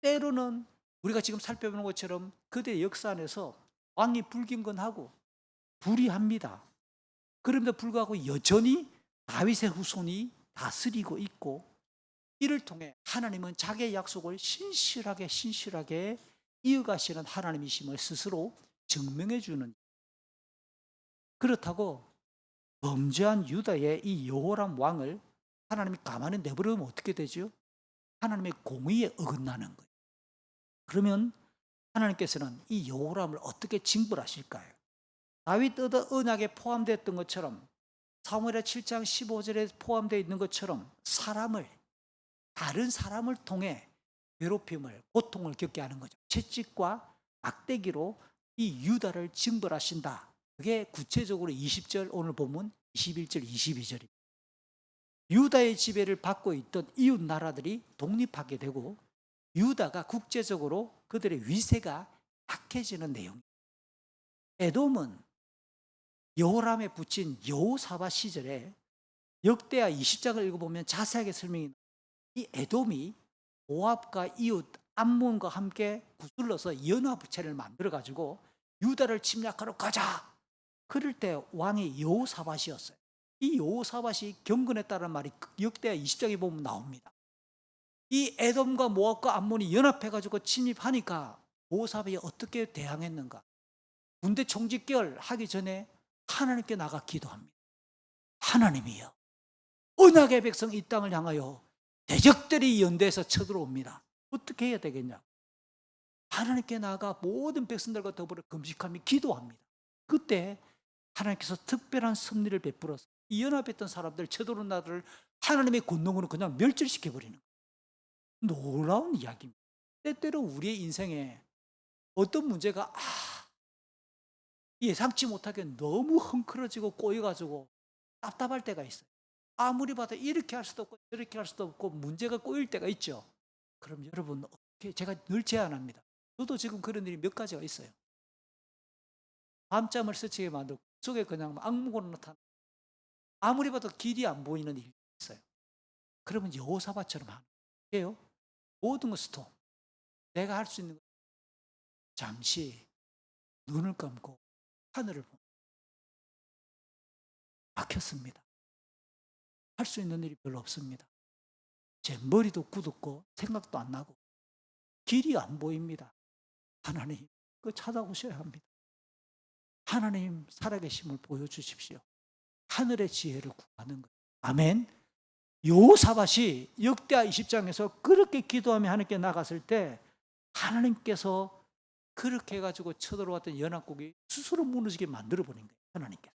때로는 우리가 지금 살펴보는 것처럼 그들의 역사 안에서 왕이 불경건하고 불의합니다. 그럼에도 불구하고 여전히 다윗의 후손이 다스리고 있고, 이를 통해 하나님은 자기의 약속을 신실하게 이어가시는 하나님이심을 스스로 증명해 주는, 그렇다고 범죄한 유다의 이 여호람 왕을 하나님이 가만히 내버려두면 어떻게 되죠? 하나님의 공의에 어긋나는 거예요. 그러면 하나님께서는 이 여호람을 어떻게 징벌하실까요? 다윗 언약에 포함되었던 것처럼, 사무엘하 7장 15절에 포함되어 있는 것처럼 다른 사람을 통해 괴롭힘을, 고통을 겪게 하는 거죠. 채찍과 막대기로 이 유다를 징벌하신다. 그게 구체적으로 20절, 오늘 본문 21절, 22절입니다. 유다의 지배를 받고 있던 이웃 나라들이 독립하게 되고 유다가 국제적으로 그들의 위세가 약해지는 내용. 에돔은 여호람에 붙인 여호사밧 시절에 역대하 20장을 읽어보면 자세하게 설명이 나와요. 이 에돔이 모압과 이웃 암몬과 함께 구슬러서 연합체를 만들어가지고 유다를 침략하러 가자. 그럴 때 왕이 여호사밧이었어요. 이 여호사밧이 경건했다는 말이 역대하 20장에 보면 나옵니다. 이 에돔과 모압과 암몬이 연합해가지고 침입하니까 여호사밧이 어떻게 대항했는가? 군대 총집결 하기 전에 하나님께 나가 기도합니다. 하나님이여, 언약의 백성 이 땅을 향하여 대적들이 연대해서 쳐들어옵니다. 어떻게 해야 되겠냐? 하나님께 나아가 모든 백성들과 더불어 금식하며 기도합니다. 그때 하나님께서 특별한 섭리를 베풀어서 이 연합했던 사람들, 쳐들어온 나라를 하나님의 권능으로 그냥 멸절시켜버리는 거예요. 놀라운 이야기입니다. 때때로 우리의 인생에 어떤 문제가 예상치 못하게 너무 헝클어지고 꼬여가지고 답답할 때가 있어요. 아무리 봐도 이렇게 할 수도 없고 저렇게 할 수도 없고 문제가 꼬일 때가 있죠. 그럼 여러분 어떻게, 제가 늘 제안합니다. 저도 지금 그런 일이 몇 가지가 있어요. 밤잠을 설치게 만들고 속에 그냥 악몽으로 나타나 아무리 봐도 길이 안 보이는 일이 있어요. 그러면 여호사밧처럼 하는 거예요. 모든 거 스톱. 내가 할 수 있는 거 잠시 눈을 감고 하늘을 보고 막혔습니다. 할 수 있는 일이 별로 없습니다. 제 머리도 굳었고 생각도 안 나고 길이 안 보입니다. 하나님, 그거 찾아오셔야 합니다. 하나님 살아계심을 보여주십시오. 하늘의 지혜를 구하는 거예요. 아멘. 여호사밧이 역대하 20장에서 그렇게 기도하며 하나님께 나갔을 때 하나님께서 그렇게 해가지고 쳐들어왔던 연합국이 스스로 무너지게 만들어버린 거예요. 하나님께서.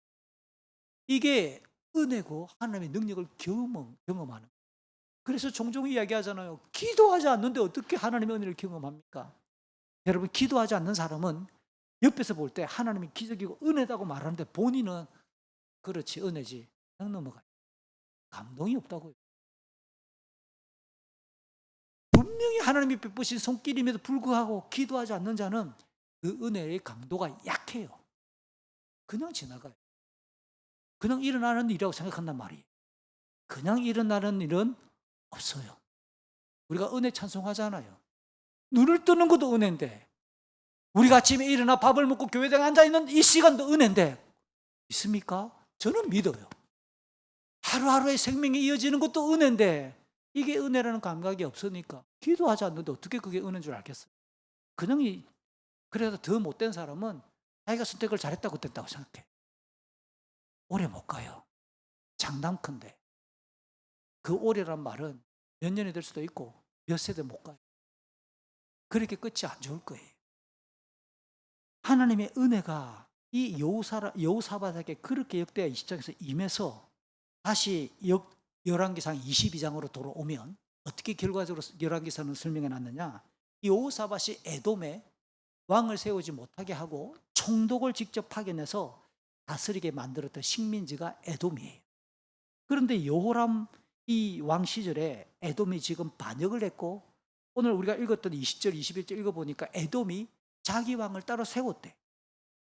이게 은혜고 하나님의 능력을 경험하는 거예요. 그래서 종종 이야기하잖아요. 기도하지 않는데 어떻게 하나님의 은혜를 경험합니까? 여러분, 기도하지 않는 사람은 옆에서 볼 때 하나님이 기적이고 은혜다고 말하는데 본인은 그렇지 은혜지 그냥 넘어가요. 감동이 없다고요. 분명히 하나님이 베푸신 손길임에도 불구하고 기도하지 않는 자는 그 은혜의 강도가 약해요. 그냥 지나가요. 그냥 일어나는 일이라고 생각한단 말이에요. 그냥 일어나는 일은 없어요. 우리가 은혜 찬송하잖아요. 눈을 뜨는 것도 은혜인데, 우리가 아침에 일어나 밥을 먹고 교회당에 앉아있는 이 시간도 은혜인데 믿습니까? 저는 믿어요. 하루하루의 생명이 이어지는 것도 은혜인데 이게 은혜라는 감각이 없으니까 기도하지 않는데 어떻게 그게 은혜인 줄 알겠어요? 그냥 그래도 더 못된 사람은 자기가 선택을 잘했다고 됐다고 생각해. 오래 못 가요. 장담컨대 그 오래란 말은 몇 년이 될 수도 있고 몇 세대 못 가요. 그렇게 끝이 안 좋을 거예요. 하나님의 은혜가 이 여호사밧에게 그렇게 역대하 20장에서 임해서 다시 열왕기상 22장으로 돌아오면 어떻게 결과적으로 열왕기상은 설명해 놨느냐. 이 여호사밧이 에돔에 왕을 세우지 못하게 하고 총독을 직접 파견해서 다스리게 만들었던 식민지가 에돔이에요. 그런데 여호람 이 왕 시절에 에돔이 지금 반역을 했고 오늘 우리가 읽었던 20절 21절 읽어보니까 에돔이 자기 왕을 따로 세웠대.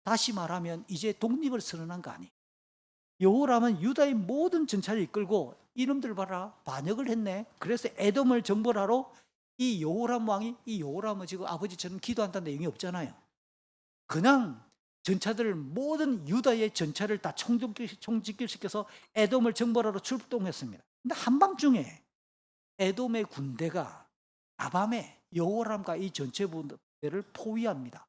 다시 말하면 이제 독립을 선언한 거 아니에요. 여호람은 유다의 모든 전차를 이끌고 이놈들 봐라 반역을 했네. 그래서 에돔을 정벌하러 이 여호람 왕이 이 여호람은 지금 아버지처럼 기도한다는 내용이 없잖아요. 그냥 전차들을 모든 유다의 전차를 다 총집결시켜서 에돔을 정벌하러 출동했습니다. 근데 한밤중에 에돔의 군대가 야밤에 여호람과 이 전체 부대를 포위합니다.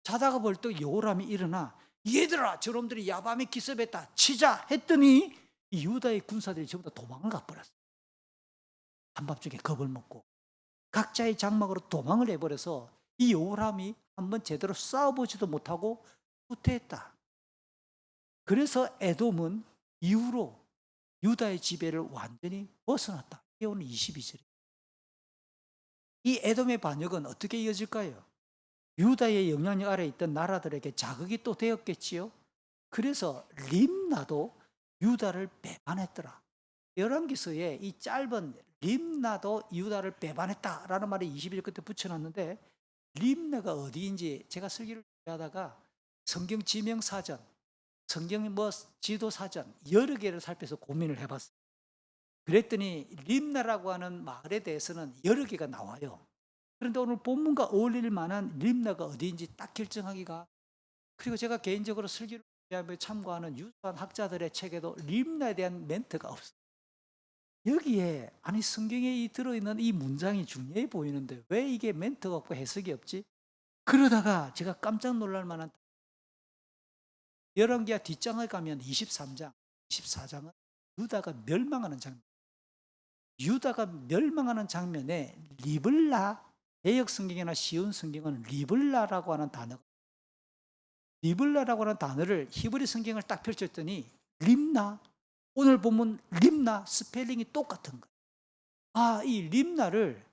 자다가 벌떡 여호람이 일어나 얘들아 저놈들이 야밤에 기습했다 치자 했더니 이 유다의 군사들이 전부 다 도망을 가버렸어요. 한밤중에 겁을 먹고 각자의 장막으로 도망을 해버려서 이 여호람이 한번 제대로 싸워보지도 못하고 후퇴했다. 그래서 에돔은 이후로 유다의 지배를 완전히 벗어났다. 이게 오늘 22절이에요. 이 에돔의 반역은 어떻게 이어질까요? 유다의 영향력 아래에 있던 나라들에게 자극이 또 되었겠지요. 그래서 림나도 유다를 배반했더라. 열왕기서에 이 짧은 림나도 유다를 배반했다라는 말이 21절 끝에 붙여놨는데 림나가 어디인지 제가 설교를 하다가 성경 지명사전, 성경 지도사전 여러 개를 살펴서 고민을 해봤어요. 그랬더니 림나라고 하는 마을에 대해서는 여러 개가 나와요. 그런데 오늘 본문과 어울릴 만한 림나가 어디인지 딱 결정하기가, 그리고 제가 개인적으로 설교를 하며 참고하는 유수한 학자들의 책에도 림나에 대한 멘트가 없어요. 여기에 아니 성경에 들어있는 이 문장이 중요해 보이는데 왜 이게 멘트가 없고 해석이 없지? 그러다가 제가 깜짝 놀랄 만한 열왕기하 뒷장을 가면 23장, 24장은 유다가 멸망하는 장면. 유다가 멸망하는 장면에 리블라, 개역 성경이나 쉬운 성경은 리블라라고 하는 단어가, 리블라라고 하는 단어를 히브리 성경을 딱 펼쳤더니 림나, 오늘 보면 림나 스펠링이 똑같은 거예요. 아, 이 림나를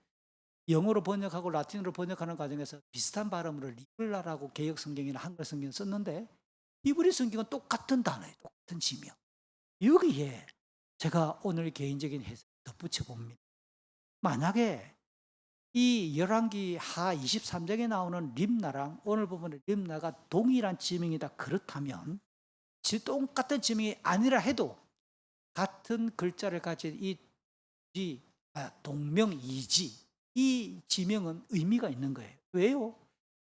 영어로 번역하고 라틴어로 번역하는 과정에서 비슷한 발음으로 리블라라고 개역 성경이나 한글 성경 썼는데 히브리 성경은 똑같은 단어예요. 똑같은 지명. 여기에 제가 오늘 개인적인 해석 덧붙여 봅니다. 만약에 이 열왕기 하 23장에 나오는 림나랑 오늘 부분의 림나가 동일한 지명이다 그렇다면 똑같은 지명이 아니라 해도 같은 글자를 가진 동명이지 이 지명은 의미가 있는 거예요. 왜요?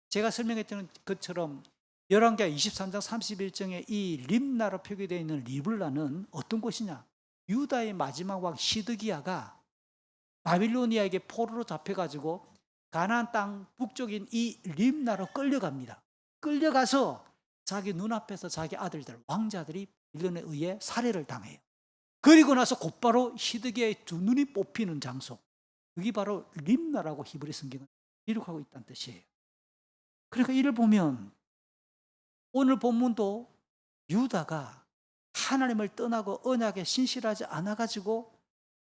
제가 설명했던 것처럼 열왕기하 23장 31장에 이 림나로 표기되어 있는 리블라는 어떤 곳이냐? 유다의 마지막 왕 시드기야가 바빌로니아에게 포로로 잡혀가지고 가나안 땅 북쪽인 이 림나로 끌려갑니다. 끌려가서 자기 눈앞에서 자기 아들들 왕자들이 바빌론에 의해 살해를 당해요. 그리고 나서 곧바로 시드기야의 두 눈이 뽑히는 장소, 그게 바로 림나라고 히브리 성경은 기록하고 있다는 뜻이에요. 그러니까 이를 보면 오늘 본문도 유다가 하나님을 떠나고 언약에 신실하지 않아가지고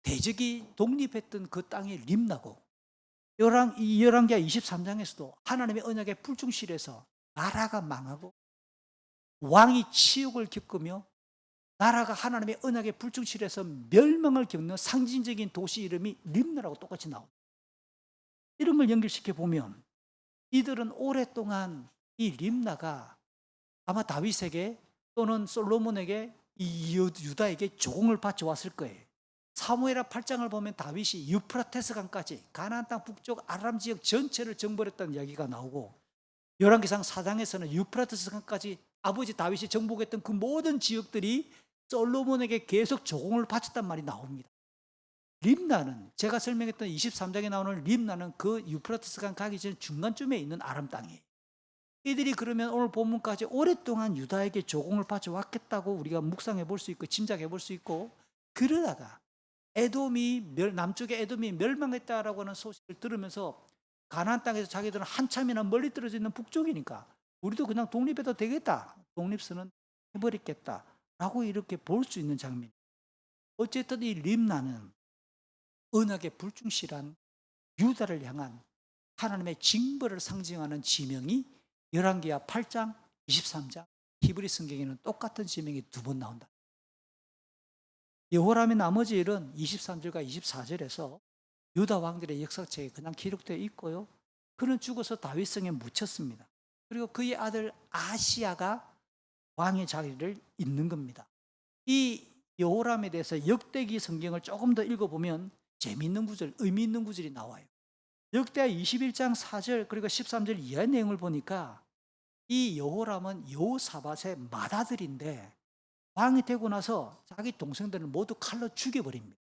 대적이 독립했던 그 땅이 림나고, 열왕기하 23장에서도 하나님의 언약에 불충실해서 나라가 망하고 왕이 치욕을 겪으며 나라가 하나님의 언약에 불충실해서 멸망을 겪는 상징적인 도시 이름이 림나라고 똑같이 나옵니다. 이런 걸 연결시켜 보면 이들은 오랫동안 이 림나가 아마 다윗에게 또는 솔로몬에게 이 유다에게 조공을 바쳐왔을 거예요. 사무엘하 8장을 보면 다윗이 유프라테스 강까지 가나안 땅 북쪽 아람 지역 전체를 정벌했다는 이야기가 나오고, 열왕기상 4장에서는 유프라테스 강까지 아버지 다윗이 정복했던 그 모든 지역들이 솔로몬에게 계속 조공을 바쳤단 말이 나옵니다. 림나는 제가 설명했던 23장에 나오는 림나는 그 유프라테스 강 가기 전 중간쯤에 있는 아람 땅이에요. 이들이 그러면 오늘 본문까지 오랫동안 유다에게 조공을 바쳐왔겠다고 우리가 묵상해 볼 수 있고 짐작해 볼 수 있고, 그러다가 남쪽의 에돔이 멸망했다라고 하는 소식을 들으면서 가나안 땅에서 자기들은 한참이나 멀리 떨어져 있는 북쪽이니까 우리도 그냥 독립해도 되겠다, 독립선언 해버리겠다 라고 이렇게 볼 수 있는 장면. 어쨌든 이 림나는 언약에 불충실한 유다를 향한 하나님의 징벌을 상징하는 지명이 열왕기하 8장, 23장 히브리 성경에는 똑같은 지명이 두 번 나온다. 여호람의 나머지 일은 23절과 24절에서 유다 왕들의 역사책에 그냥 기록되어 있고요. 그는 죽어서 다윗성에 묻혔습니다. 그리고 그의 아들 아시야가 왕의 자리를 잇는 겁니다. 이 여호람에 대해서 역대기 성경을 조금 더 읽어보면 재미있는 구절, 의미 있는 구절이 나와요. 역대하 21장 4절 그리고 13절 이하의 내용을 보니까 이 여호람은 여호사밧의 맏아들인데 왕이 되고 나서 자기 동생들을 모두 칼로 죽여버립니다.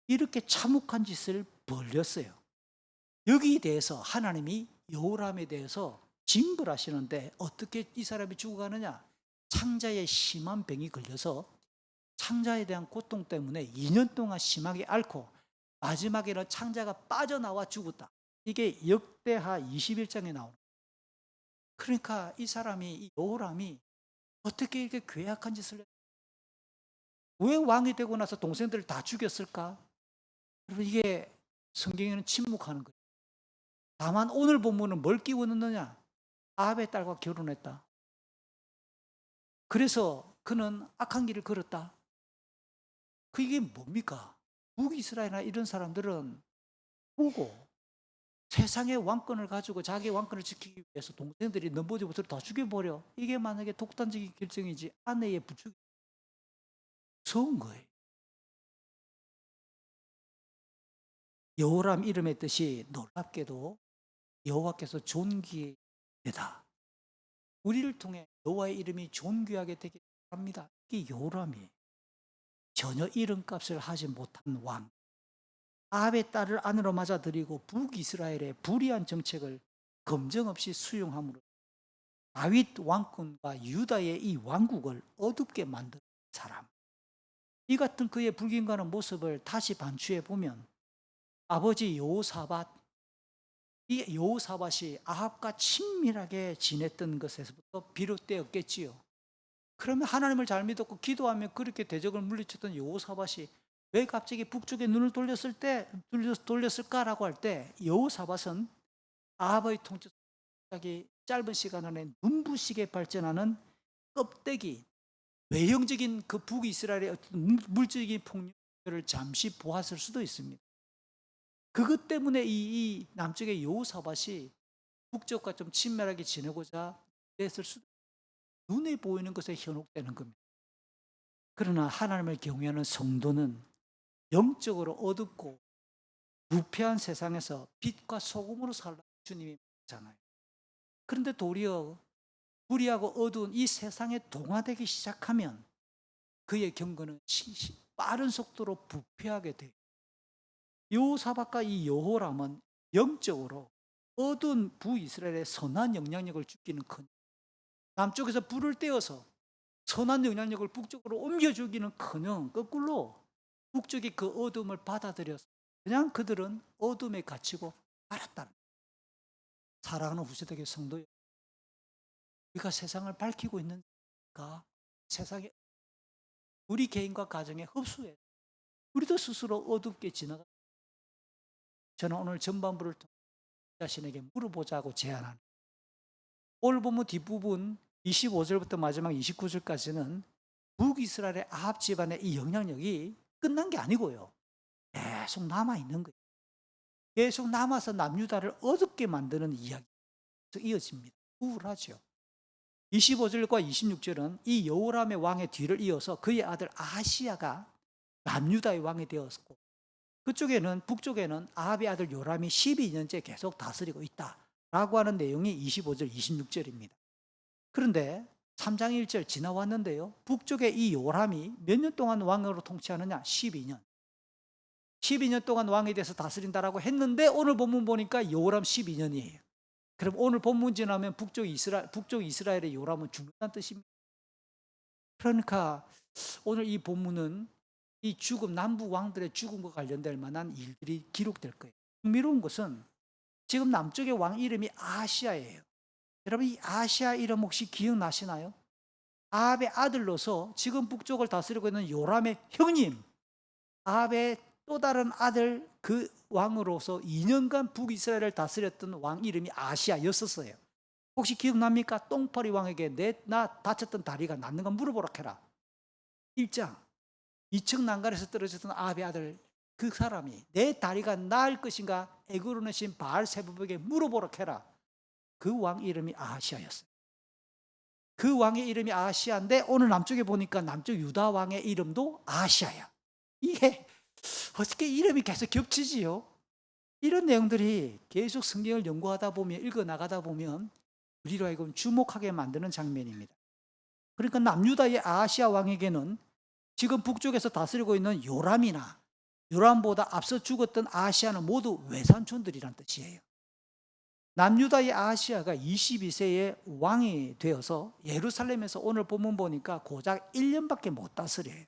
이렇게 참혹한 짓을 벌렸어요. 여기에 대해서 하나님이 여호람에 대해서 징벌하시는데 어떻게 이 사람이 죽어가느냐? 창자에 심한 병이 걸려서 창자에 대한 고통 때문에 2년 동안 심하게 앓고 마지막에는 창자가 빠져나와 죽었다. 이게 역대하 21장에 나오는. 그러니까 이 사람이, 이 여호람이 어떻게 이렇게 괴악한 짓을 왜 왕이 되고 나서 동생들을 다 죽였을까? 여러분, 이게 성경에는 침묵하는 거예요. 다만 오늘 본문은 뭘 끼워 넣느냐? 아합의 딸과 결혼했다. 그래서 그는 악한 길을 걸었다. 그게 뭡니까? 북이스라엘이나 이런 사람들은 보고 세상의 왕권을 가지고 자기 왕권을 지키기 위해서 동생들이 넘버지부터 다 죽여버려. 이게 만약에 독단적인 결정이지 아내의 부축이 무서운 거예요. 여호람 이름의 뜻이 놀랍게도 여호와께서 존귀되다. 우리를 통해 여호와의 이름이 존귀하게 되게 합니다. 이게 여호람이 전혀 이름값을 하지 못한 왕, 아합의 딸을 아내로 맞아들이고 북이스라엘의 불의한 정책을 검증 없이 수용함으로 다윗 왕권과 유다의 이 왕국을 어둡게 만든 사람. 이 같은 그의 불균가는 모습을 다시 반추해 보면 아버지 여호사밧, 이 여호사밧이 아합과 친밀하게 지냈던 것에서부터 비롯되었겠지요. 그러면 하나님을 잘 믿었고 기도하며 그렇게 대적을 물리쳤던 여호사밧이 왜 갑자기 북쪽에 눈을 돌렸을까라고 할 때 여호사밧은 아합의 통치 갑자기 짧은 시간 안에 눈부시게 발전하는 껍데기, 외형적인 그 북이스라엘의 어떤 물질적인 폭력을 잠시 보았을 수도 있습니다. 그것 때문에 이 남쪽의 여호사밧이 북쪽과 좀 친밀하게 지내고자 했을 수도, 눈에 보이는 것에 현혹되는 겁니다. 그러나 하나님을 경외하는 성도는 영적으로 어둡고 부패한 세상에서 빛과 소금으로 살라 주님이 말하잖아요. 그런데 도리어 불의하고 어두운 이 세상에 동화되기 시작하면 그의 경건은 빠른 속도로 부패하게 돼요. 여호사밧과 이 여호람은 영적으로 어두운 북이스라엘의 선한 영향력을 주기는 커녕 남쪽에서 불을 떼어서 선한 영향력을 북쪽으로 옮겨주기는 커녕 거꾸로 북쪽이 그 어둠을 받아들여서 그냥 그들은 어둠에 갇히고 말았다는 거예요. 사랑하는 후세대의 성도요, 우리가 세상을 밝히고 있는가? 세상에 우리 개인과 가정에 흡수해 우리도 스스로 어둡게 지나가. 저는 오늘 전반부를 통해 자신에게 물어보자고 제안합니다. 오늘 본문 뒷부분 25절부터 마지막 29절까지는 북이스라엘의 아합 집안의 이 영향력이 끝난 게 아니고요, 계속 남아있는 거예요. 계속 남아서 남유다를 어둡게 만드는 이야기가 이어집니다. 우울하죠. 25절과 26절은 이 여호람의 왕의 뒤를 이어서 그의 아들 아하시야가 남유다의 왕이 되었고, 그쪽에는 북쪽에는 아합의 아들 요람이 12년째 계속 다스리고 있다라고 하는 내용이 25절, 26절입니다. 그런데 3장 1절 지나왔는데요, 북쪽에 이 요람이 몇 년 동안 왕으로 통치하느냐? 12년. 12년 동안 왕이 돼서 다스린다라고 했는데 오늘 본문 보니까 요람 12년이에요. 그럼 오늘 본문 지나면 북쪽 이스라엘의 요람은 죽는다는 뜻입니다. 그러니까 오늘 이 본문은 이 죽음, 남북 왕들의 죽음과 관련될 만한 일들이 기록될 거예요. 흥미로운 것은 지금 남쪽의 왕 이름이 아하시아예요. 여러분, 이 아하시아 이름 혹시 기억나시나요? 아합의 아들로서 지금 북쪽을 다스리고 있는 요람의 형님, 아합의 또 다른 아들 그 왕으로서 2년간 북이스라엘을 다스렸던 왕 이름이 아시아였었어요. 혹시 기억납니까? 똥파리 왕에게 나 다쳤던 다리가 낫는가 물어보라 해라. 1장 2층 난간에서 떨어졌던 아합의 아들 그 사람이 내 다리가 나을 것인가 애굽으로 신 바알세부에게 물어보라 해라. 그 왕 이름이 아하시아였어요. 그 왕의 이름이 아하시아인데 오늘 남쪽에 보니까 남쪽 유다 왕의 이름도 아하시아야. 이게 어떻게 이름이 계속 겹치지요? 이런 내용들이 계속 성경을 연구하다 보면, 읽어 나가다 보면 우리로 하여금 주목하게 만드는 장면입니다. 그러니까 남유다의 아하시아 왕에게는 지금 북쪽에서 다스리고 있는 요람이나 요람보다 앞서 죽었던 아하시아는 모두 외삼촌들이란 뜻이에요. 남유다의 아하시아가 22세에 왕이 되어서 예루살렘에서 오늘 본문 보니까 고작 1년밖에 못 다스려요.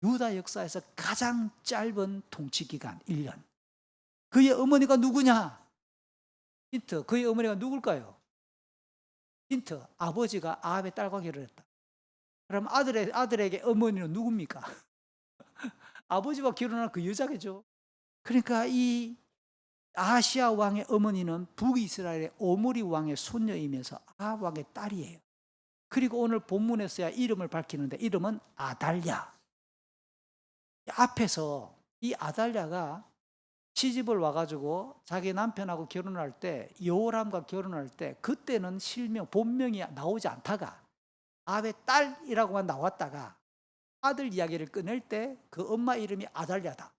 유다 역사에서 가장 짧은 통치 기간 1년. 그의 어머니가 누구냐? 힌트. 그의 어머니가 누굴까요? 힌트. 아버지가 아합의 딸과 결혼했다. 그럼 아들에게 어머니는 누굽니까? 아버지와 결혼한 그 여자겠죠. 그러니까 이 아하시아 왕의 어머니는 북이스라엘의 오므리 왕의 손녀이면서 아합 왕의 딸이에요. 그리고 오늘 본문에서야 이름을 밝히는데 이름은 아달랴. 앞에서 이 아달랴가 시집을 와가지고 자기 남편하고 결혼할 때, 여호람과 결혼할 때 그때는 실명 본명이 나오지 않다가 아합의 딸이라고만 나왔다가 아들 이야기를 꺼낼 때 그 엄마 이름이 아달랴다.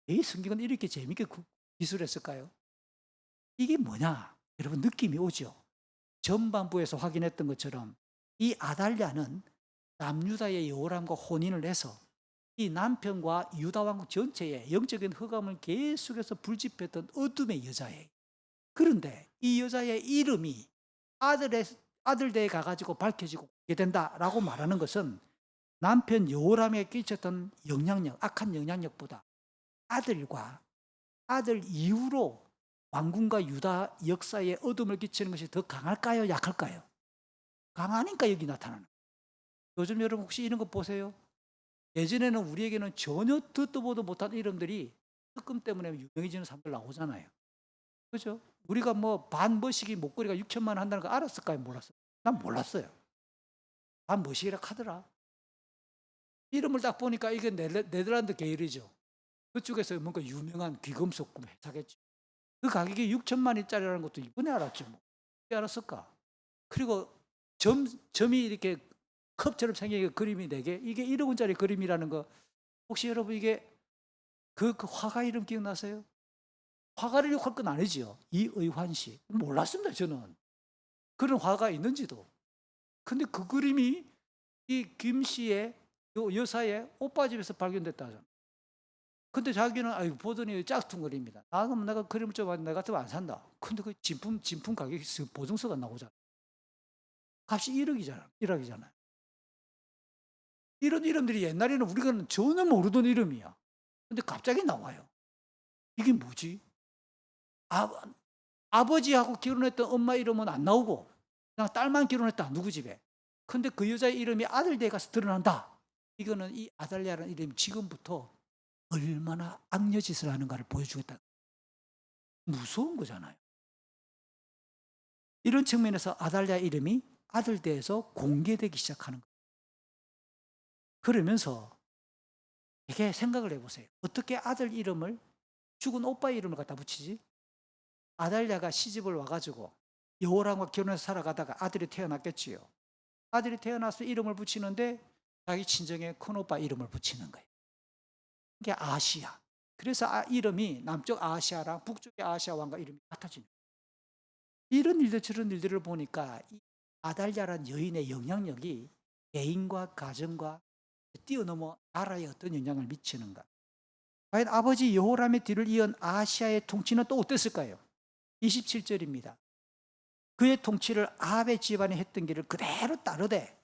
이 성경은 이렇게 재밌게 기술했을까요? 이게 뭐냐? 여러분 느낌이 오죠? 전반부에서 확인했던 것처럼 이 아달랴는 남유다의 여호람과 혼인을 해서 이 남편과 유다 왕국 전체에 영적인 흑암을 계속해서 불집혔던 어둠의 여자예요. 그런데 이 여자의 이름이 아들대에 가가지고 밝혀지고 된다라고 말하는 것은 남편 여호람에게 끼쳤던 영향력, 악한 영향력보다 아들 이후로 왕궁과 유다 역사에 어둠을 끼치는 것이 더 강할까요? 약할까요? 강하니까 여기 나타나는 거예요. 요즘 여러분 혹시 이런 거 보세요? 예전에는 우리에게는 전혀 듣도 보도 못한 이름들이 특금 때문에 유명해지는 사람들 나오잖아요. 그죠? 우리가 뭐 반머시기 목걸이가 6천만 원 한다는 거 알았을까요? 몰랐어요? 난 몰랐어요. 반머시기라 하더라. 이름을 딱 보니까 이게 네덜란드 계열이죠. 그쪽에서 뭔가 유명한 귀금속 회사겠죠. 그 가격이 6천만 원짜리라는 것도 이번에 알았죠. 뭐. 어떻게 알았을까? 그리고 점이 이렇게 컵처럼 생긴 그림이 4개. 이게 1억 원짜리 그림이라는 거. 혹시 여러분 이게 그 화가 이름 기억나세요? 화가를 욕할 건 아니지요. 이의환 씨. 몰랐습니다, 저는. 그런 화가 있는지도. 근데 그 그림이 이 김 씨의 요 여사의 오빠 집에서 발견됐다 하잖아. 근데 자기는 아이고 보더니 짝퉁 그림이다. 아, 그럼 내가 그림을 좀 내가 같으면 안 산다. 근데 그 진품 가격이 보증서가 나오잖아. 값이 1억이잖아. 1억이잖아요. 이런 이름들이 옛날에는 우리가 전혀 모르던 이름이야. 근데 갑자기 나와요. 이게 뭐지? 아버지하고 결혼했던 엄마 이름은 안 나오고 그냥 딸만 결혼했다. 누구 집에. 근데 그 여자의 이름이 아들대에 가서 드러난다. 이거는 이 아달랴라는 이름이 지금부터 얼마나 악녀짓을 하는가를 보여주겠다. 무서운 거잖아요. 이런 측면에서 아달랴 이름이 아들대에서 공개되기 시작하는 거예요. 그러면서 이게 생각을 해보세요. 어떻게 아들 이름을 죽은 오빠 이름을 갖다 붙이지? 아달랴가 시집을 와가지고 여호람과 결혼해서 살아가다가 아들이 태어났겠지요. 아들이 태어나서 이름을 붙이는데 자기 친정의 큰오빠 이름을 붙이는 거예요. 이게 아시아. 그래서 이름이 남쪽 아시아랑 북쪽의 아시아 왕과 이름이 같아지는 거예요. 이런 일들 저런 일들을 보니까 이 아달랴란 여인의 영향력이 개인과 가정과 뛰어넘어 나라에 어떤 영향을 미치는가. 과연 아버지 여호람의 뒤를 이은 아시아의 통치는 또 어땠을까요? 27절입니다. 그의 통치를 아합의 집안이 했던 길을 그대로 따르되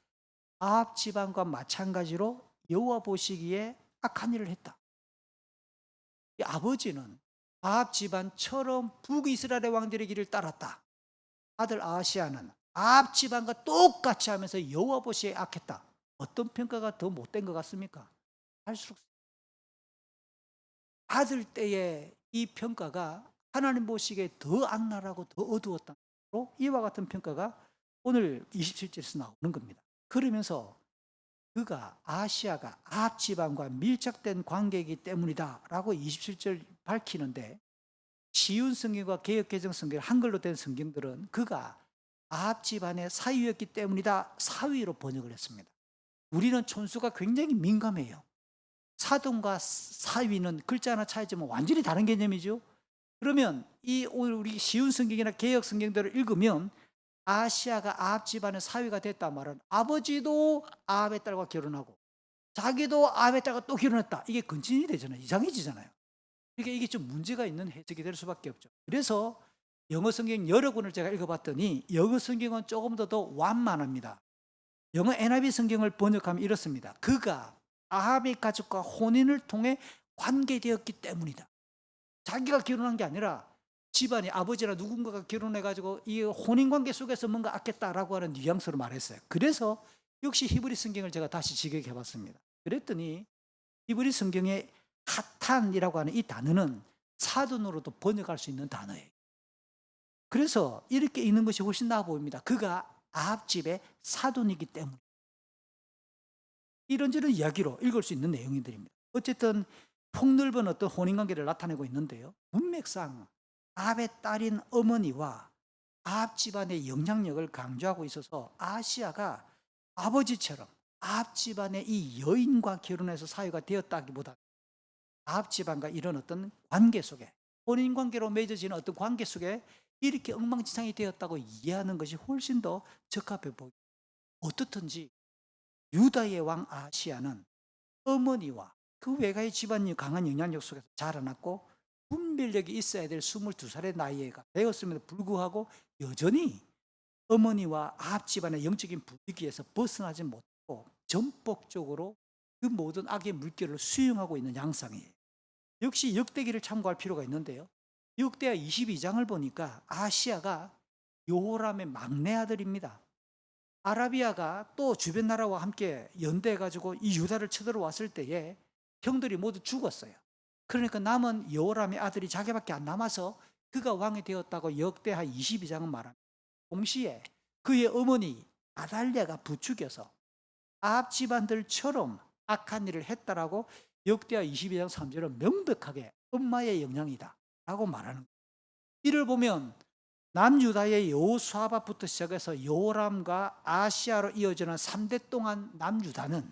아합 집안과 마찬가지로 여호와 보시기에 악한 일을 했다. 이 아버지는 아합 집안처럼 북이스라엘의 왕들의 길을 따랐다. 아들 아시아는 아합 집안과 똑같이 하면서 여호와 보시기에 악했다. 어떤 평가가 더 못된 것 같습니까? 할수록 아들 때의 이 평가가 하나님 보시기에 더 악랄하고 더 어두웠다. 이와 같은 평가가 오늘 27절에서 나오는 겁니다. 그러면서 그가 아시아가 아합 집안과 밀착된 관계이기 때문이다 라고 27절 밝히는데, 쉬운 성경과 개역개정 성경, 한글로 된 성경들은 그가 아합 집안의 사위였기 때문이다 사위로 번역을 했습니다. 우리는 촌수가 굉장히 민감해요. 사돈과 사위는 글자 하나 차이지만 완전히 다른 개념이죠. 그러면 오늘 우리 쉬운 성경이나 개역 성경들을 읽으면 아시아가 아합 집안의 사위가 됐다 말은 아버지도 아합의 딸과 결혼하고 자기도 아합의 딸과 또 결혼했다. 이게 근친이 되잖아요. 이상해지잖아요. 그러니까 이게 좀 문제가 있는 해석이 될 수밖에 없죠. 그래서 영어 성경 여러 권을 제가 읽어봤더니 영어 성경은 조금 더 완만합니다. 영어 NIV 성경을 번역하면 이렇습니다. 그가 아합의 가족과 혼인을 통해 관계되었기 때문이다. 자기가 결혼한 게 아니라 집안이 아버지나 누군가가 결혼해가지고 이 혼인관계 속에서 뭔가 악했다라고 하는 뉘앙스로 말했어요. 그래서 역시 히브리 성경을 제가 다시 직역해봤습니다. 그랬더니 히브리 성경의 하탄이라고 하는 이 단어는 사돈으로도 번역할 수 있는 단어예요. 그래서 이렇게 읽는 것이 훨씬 나아 보입니다. 그가 아합 집의 사돈이기 때문에. 이런저런 이야기로 읽을 수 있는 내용들입니다. 어쨌든 폭넓은 어떤 혼인관계를 나타내고 있는데요. 문맥상 아합의 딸인 어머니와 아합 집안의 영향력을 강조하고 있어서 아시아가 아버지처럼 아합 집안의 이 여인과 결혼해서 사유가 되었다기보다 아합 집안과 이런 어떤 관계 속에, 혼인관계로 맺어지는 어떤 관계 속에 이렇게 엉망진창이 되었다고 이해하는 것이 훨씬 더 적합해 보입니다. 어떻든지 유다의 왕 아시아는 어머니와 그 외가의 집안이 강한 영향력 속에서 자라났고 분별력이 있어야 될 22살의 나이가 되었음에도 불구하고 여전히 어머니와 아합 집안의 영적인 분위기에서 벗어나지 못하고 전폭적으로 그 모든 악의 물결을 수용하고 있는 양상이에요. 역시 역대기를 참고할 필요가 있는데요. 역대하 22장을 보니까 아시아가 요호람의 막내 아들입니다. 아라비아가 또 주변 나라와 함께 연대해가지고 이 유다를 쳐들어왔을 때에 형들이 모두 죽었어요. 그러니까 남은 여호람의 아들이 자기밖에 안 남아서 그가 왕이 되었다고 역대하 22장은 말합니다. 동시에 그의 어머니 아달랴가 부추겨서 아합 집안들처럼 악한 일을 했다라고 역대하 22장 3절은 명백하게 엄마의 영향이다 라고 말하는 거예요. 이를 보면 남유다의 여호수아밧부터 시작해서 여호람과 아시아로 이어지는 3대 동안 남유다는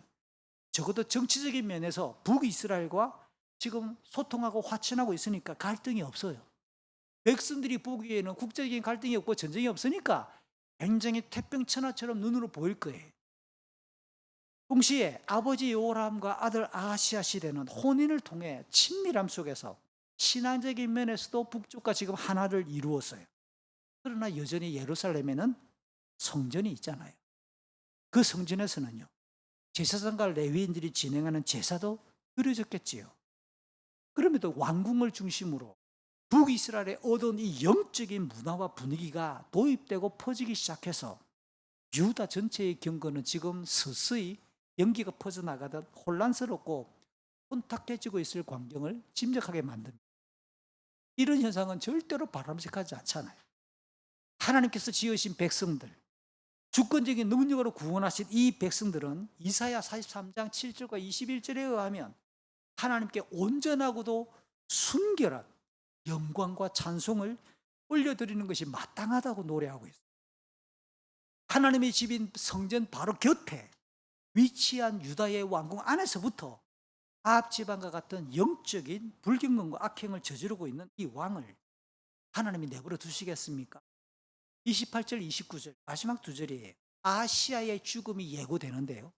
적어도 정치적인 면에서 북이스라엘과 지금 소통하고 화친하고 있으니까 갈등이 없어요. 백성들이 보기에는 국제적인 갈등이 없고 전쟁이 없으니까 굉장히 태평천하처럼 눈으로 보일 거예요. 동시에 아버지 여호람과 아들 아하시아 시대는 혼인을 통해 친밀함 속에서 신앙적인 면에서도 북쪽과 지금 하나를 이루었어요. 그러나 여전히 예루살렘에는 성전이 있잖아요. 그 성전에서는요, 제사장과 레위인들이 진행하는 제사도 드려졌겠지요. 그럼에도 왕궁을 중심으로 북이스라엘에 얻은 이 영적인 문화와 분위기가 도입되고 퍼지기 시작해서 유다 전체의 경거는 지금 서서히 연기가 퍼져나가듯 혼란스럽고 혼탁해지고 있을 광경을 짐작하게 만듭니다. 이런 현상은 절대로 바람직하지 않잖아요. 하나님께서 지으신 백성들, 주권적인 능력으로 구원하신 이 백성들은 이사야 43장 7절과 21절에 의하면 하나님께 온전하고도 순결한 영광과 찬송을 올려드리는 것이 마땅하다고 노래하고 있어요. 하나님의 집인 성전 바로 곁에 위치한 유다의 왕궁 안에서부터 아합 지방과 같은 영적인 불경건과 악행을 저지르고 있는 이 왕을 하나님이 내버려 두시겠습니까? 28절 29절 마지막 두 절이에요. 아시아의 죽음이 예고되는데요,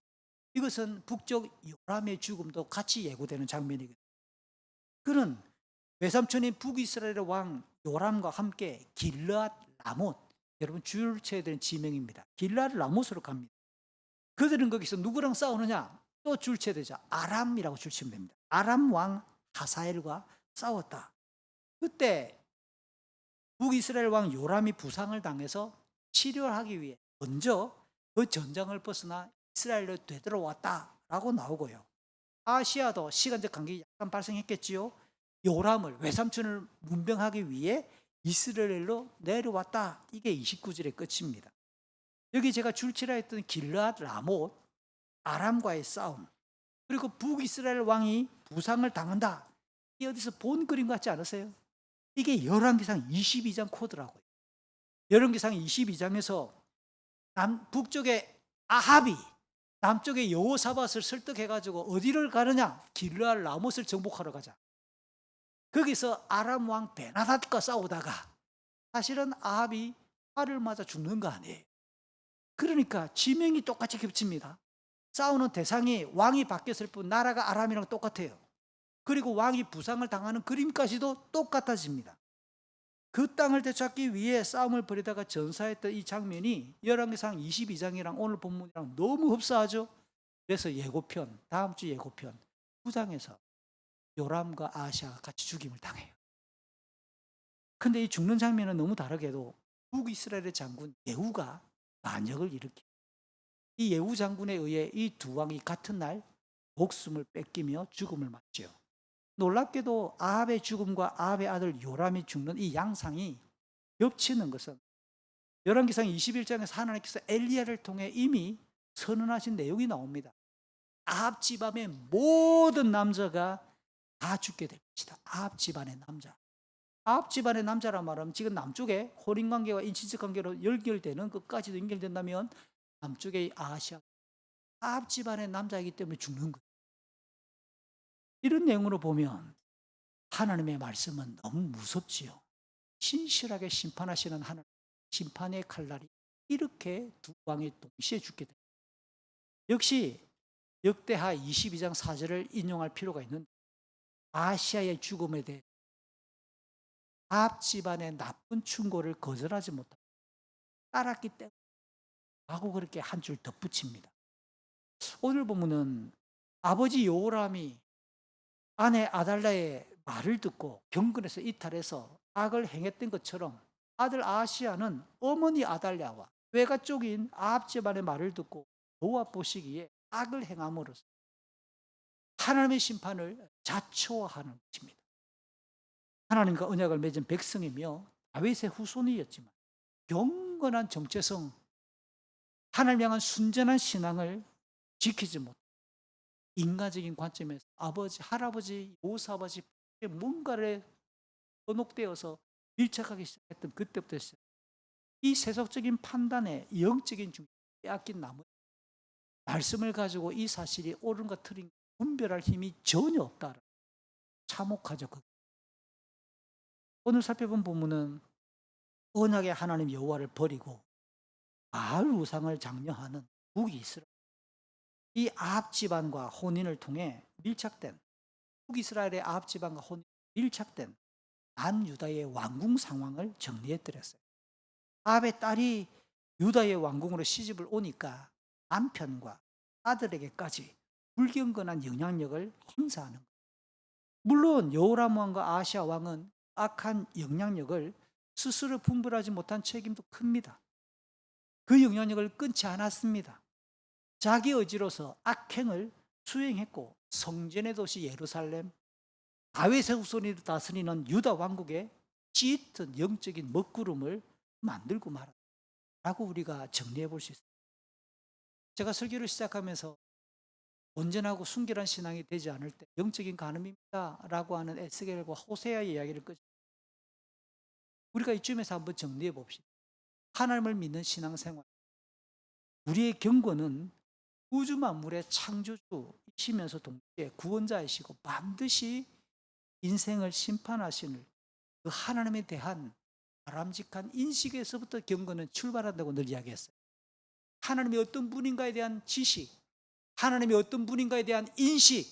이것은 북쪽 요람의 죽음도 같이 예고되는 장면이거든요. 그는 외삼촌인 북이스라엘의 왕 요람과 함께 길르앗 라못, 여러분 줄 쳐야 되는 지명입니다. 길르앗 라못으로 갑니다. 그들은 거기서 누구랑 싸우느냐? 또 줄 쳐야 되죠. 아람이라고 줄 치면 됩니다. 아람 왕 하사엘과 싸웠다. 그때 북이스라엘 왕 요람이 부상을 당해서 치료하기 위해 먼저 그 전장을 벗어나 이스라엘로 되돌아왔다라고 나오고요. 아시아도 시간적 간격이 약간 발생했겠지요. 요람을 외삼촌을 문병하기 위해 이스라엘로 내려왔다. 이게 29절의 끝입니다. 여기 제가 줄치라 했던 길르앗 라못, 아람과의 싸움, 그리고 북이스라엘 왕이 부상을 당한다. 이게 어디서 본 그림 같지 않으세요? 이게 열왕기상 22장 코드라고요. 열왕기상 22장에서 북쪽에 아합이 남쪽에 여호사밧을 설득해가지고 어디를 가느냐? 길르앗 라못을 정복하러 가자. 거기서 아람 왕 베나닷과 싸우다가 사실은 아합이 활을 맞아 죽는 거 아니에요. 그러니까 지명이 똑같이 겹칩니다. 싸우는 대상이 왕이 바뀌었을 뿐 나라가 아람이랑 똑같아요. 그리고 왕이 부상을 당하는 그림까지도 똑같아집니다. 그 땅을 되찾기 위해 싸움을 벌이다가 전사했던 이 장면이 열왕기상 22장이랑 오늘 본문이랑 너무 흡사하죠. 그래서 예고편, 다음 주 예고편 9장에서 요람과 아하시아가 같이 죽임을 당해요. 근데 이 죽는 장면은 너무 다르게도 북이스라엘의 장군 예후가 반역을 일으킵니다. 이 예후 장군에 의해 이 두 왕이 같은 날 목숨을 뺏기며 죽음을 맞죠. 놀랍게도 아합의 죽음과 아합의 아들 요람이 죽는 이 양상이 겹치는 것은 열왕기상 21장에서 하나님께서 엘리야를 통해 이미 선언하신 내용이 나옵니다. 아합 집안의 모든 남자가 다 죽게 될 것이다. 아합 집안의 남자. 아합 집안의 남자란 말은 지금 남쪽에 혼인관계와 인친적 관계로 연결되는 것까지도 연결된다면 남쪽의 아하시아, 아합 집안의 남자이기 때문에 죽는 거예요. 이런 내용으로 보면 하나님의 말씀은 너무 무섭지요. 신실하게 심판하시는 하나님, 심판의 칼날이 이렇게 두 왕이 동시에 죽게 됩니다. 역시 역대하 22장 4절을 인용할 필요가 있는데 아시아의 죽음에 대해 아합 집안의 나쁜 충고를 거절하지 못하고 따랐기 때문에 하고 그렇게 한 줄 덧붙입니다. 오늘 보면은 아버지 여호람이 아내 아달랴의 말을 듣고 경건에서 이탈해서 악을 행했던 것처럼 아들 아하시아는 어머니 아달랴와 외가 쪽인 아합 집안의 말을 듣고 노아 보시기에 악을 행함으로써 하나님의 심판을 자초하는 것입니다. 하나님과 언약을 맺은 백성이며 다윗의 후손이었지만 경건한 정체성, 하나님 향한 순전한 신앙을 지키지 못, 인간적인 관점에서 아버지, 할아버지, 모사아버지 뭔가를 현혹되어서 밀착하기 시작했던 그때부터 시작. 이 세속적인 판단에 영적인 중심을 빼앗긴 나머지 말씀을 가지고 이 사실이 옳은가 틀린가 분별할 힘이 전혀 없다. 참혹하죠. 오늘 살펴본 본문은 언약의 하나님 여호와를 버리고 바알 우상을 장려하는 북이스라엘, 이 아합 집안과 혼인을 통해 밀착된, 북이스라엘의 아합 집안과 혼인 밀착된 반유다의 왕궁 상황을 정리해 드렸어요. 아합의 딸이 유다의 왕궁으로 시집을 오니까 남편과 아들에게까지 불경건한 영향력을 행사하는 거예요. 물론 여호람 왕과 아하시아 왕은 악한 영향력을 스스로 분별하지 못한 책임도 큽니다. 그 영향력을 끊지 않았습니다. 자기 의지로서 악행을 수행했고 성전의 도시 예루살렘, 다윗의 후손이 다스리는 유다 왕국의 짙은 영적인 먹구름을 만들고 말았다고 우리가 정리해 볼 수 있습니다. 제가 설교를 시작하면서 온전하고 순결한 신앙이 되지 않을 때 영적인 간음입니다 라고 하는 에스겔과 호세아의 이야기를 우리가 이쯤에서 한번 정리해 봅시다. 하나님을 믿는 신앙생활, 우리의 경고는 우주 만물의 창조주이시면서 동시에 구원자이시고 반드시 인생을 심판하시는 그 하나님에 대한 바람직한 인식에서부터 경고는 출발한다고 늘 이야기했어요. 하나님이 어떤 분인가에 대한 지식, 하나님이 어떤 분인가에 대한 인식,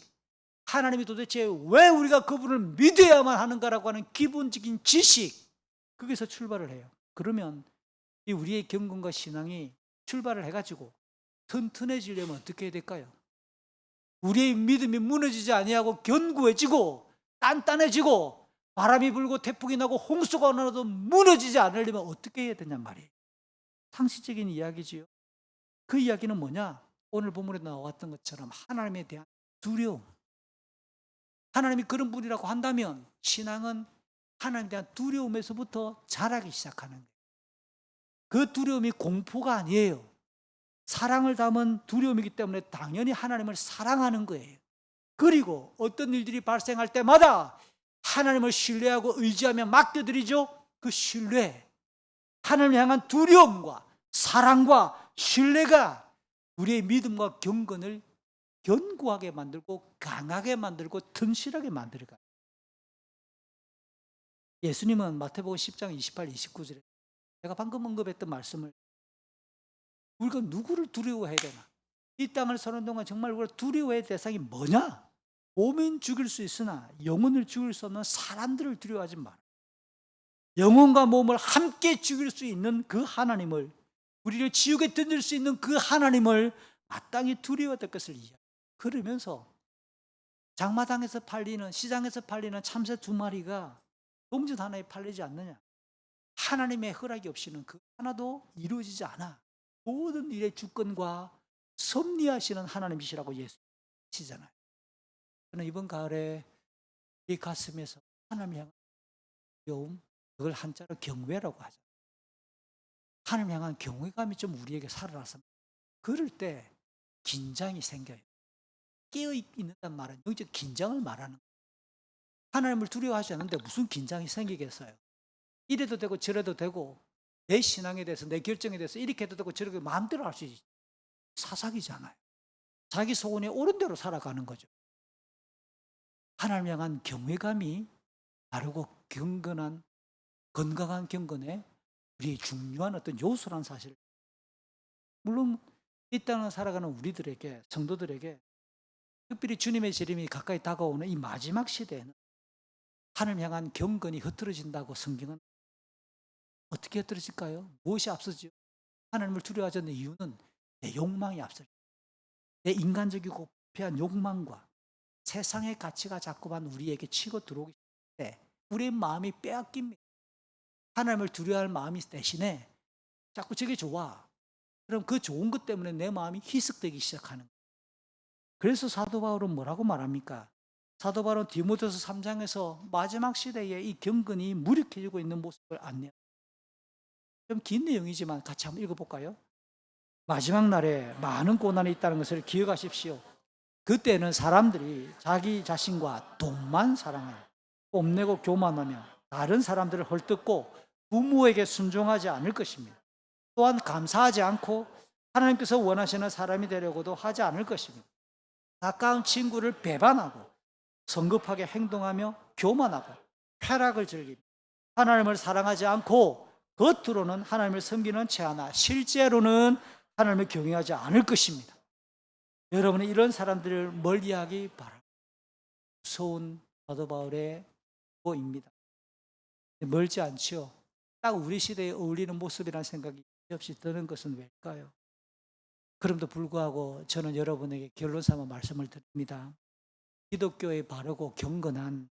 하나님이 도대체 왜 우리가 그분을 믿어야만 하는가라고 하는 기본적인 지식, 거기서 출발을 해요. 그러면 이 우리의 경건과 신앙이 출발을 해가지고 튼튼해지려면 어떻게 해야 될까요? 우리의 믿음이 무너지지 아니하고 견고해지고 단단해지고 바람이 불고 태풍이 나고 홍수가 나도 무너지지 않으려면 어떻게 해야 되냔 말이에요. 상식적인 이야기지요. 그 이야기는 뭐냐? 오늘 본문에 나왔던 것처럼 하나님에 대한 두려움. 하나님이 그런 분이라고 한다면 신앙은 하나님에 대한 두려움에서부터 자라기 시작하는 거예요. 그 두려움이 공포가 아니에요. 사랑을 담은 두려움이기 때문에 당연히 하나님을 사랑하는 거예요. 그리고 어떤 일들이 발생할 때마다 하나님을 신뢰하고 의지하며 맡겨드리죠. 그 신뢰, 하나님을 향한 두려움과 사랑과 신뢰가 우리의 믿음과 경건을 견고하게 만들고 강하게 만들고 튼실하게 만들어가요. 예수님은 마태복음 10장 28, 29절에 제가 방금 언급했던 말씀을 우리가 누구를 두려워해야 되나? 이 땅을 사는 동안 정말 우리가 두려워할 대상이 뭐냐? 몸은 죽일 수 있으나 영혼을 죽일 수 없는 사람들을 두려워하지 마라. 영혼과 몸을 함께 죽일 수 있는 그 하나님을, 우리를 지옥에 던질 수 있는 그 하나님을 마땅히 두려워할 것을 이야기해요. 그러면서 장마당에서 팔리는, 시장에서 팔리는 참새 2마리가 동전 하나에 팔리지 않느냐? 하나님의 허락이 없이는 그 하나도 이루어지지 않아. 모든 일의 주권과 섭리하시는 하나님이시라고 예수님이시잖아요. 저는 이번 가을에 이 가슴에서 하나님 향한 두려움, 그걸 한자로 경외라고 하죠. 하나님 향한 경외감이 좀 우리에게 살아나서 그럴 때 긴장이 생겨요. 깨어있는단 말은 영적 긴장을 말하는 거예요. 하나님을 두려워하지 않는데 무슨 긴장이 생기겠어요? 이래도 되고 저래도 되고 내 신앙에 대해서 내 결정에 대해서 이렇게 해도 되고 저렇게 마음대로 할 수 있지. 사사기잖아요. 자기 소원에 옳은 대로 살아가는 거죠. 하나님 향한 경외감이 바르고 경건한 건강한 경건에 우리의 중요한 어떤 요소라는 사실. 물론 이 땅을 살아가는 우리들에게, 성도들에게 특별히 주님의 재림이 가까이 다가오는 이 마지막 시대에는 하나님 향한 경건이 흐트러진다고 성경은 어떻게 흐트러질까요? 무엇이 앞서죠? 하나님을 두려워하지 않는 이유는 내 욕망이 앞서죠. 내 인간적이고 부패한 욕망과 세상의 가치가 자꾸만 우리에게 치고 들어오기 때문에 우리의 마음이 빼앗깁니다. 하나님을 두려워할 마음이 대신에 자꾸 저게 좋아. 그럼 그 좋은 것 때문에 내 마음이 희석되기 시작하는 거예요. 그래서 사도 바울은 뭐라고 말합니까? 사도 바울은 디모데서 3장에서 마지막 시대에 이 경건이 무력해지고 있는 모습을 안내합니다. 좀 긴 내용이지만 같이 한번 읽어볼까요? 마지막 날에 많은 고난이 있다는 것을 기억하십시오. 그때는 사람들이 자기 자신과 돈만 사랑하여 뽐내고 교만하며 다른 사람들을 헐뜯고 부모에게 순종하지 않을 것입니다. 또한 감사하지 않고 하나님께서 원하시는 사람이 되려고도 하지 않을 것입니다. 가까운 친구를 배반하고 성급하게 행동하며 교만하고 쾌락을 즐기며 하나님을 사랑하지 않고 겉으로는 하나님을 섬기는 채하나 실제로는 하나님을 경외하지 않을 것입니다. 여러분은 이런 사람들을 멀리하기 바랍니다. 무서운 사도 바울의 보입니다. 멀지 않죠. 딱 우리 시대에 어울리는 모습이라는 생각이 없이 드는 것은 왜일까요? 그럼에도 불구하고 저는 여러분에게 결론 삼아 말씀을 드립니다. 기독교의 바르고 경건한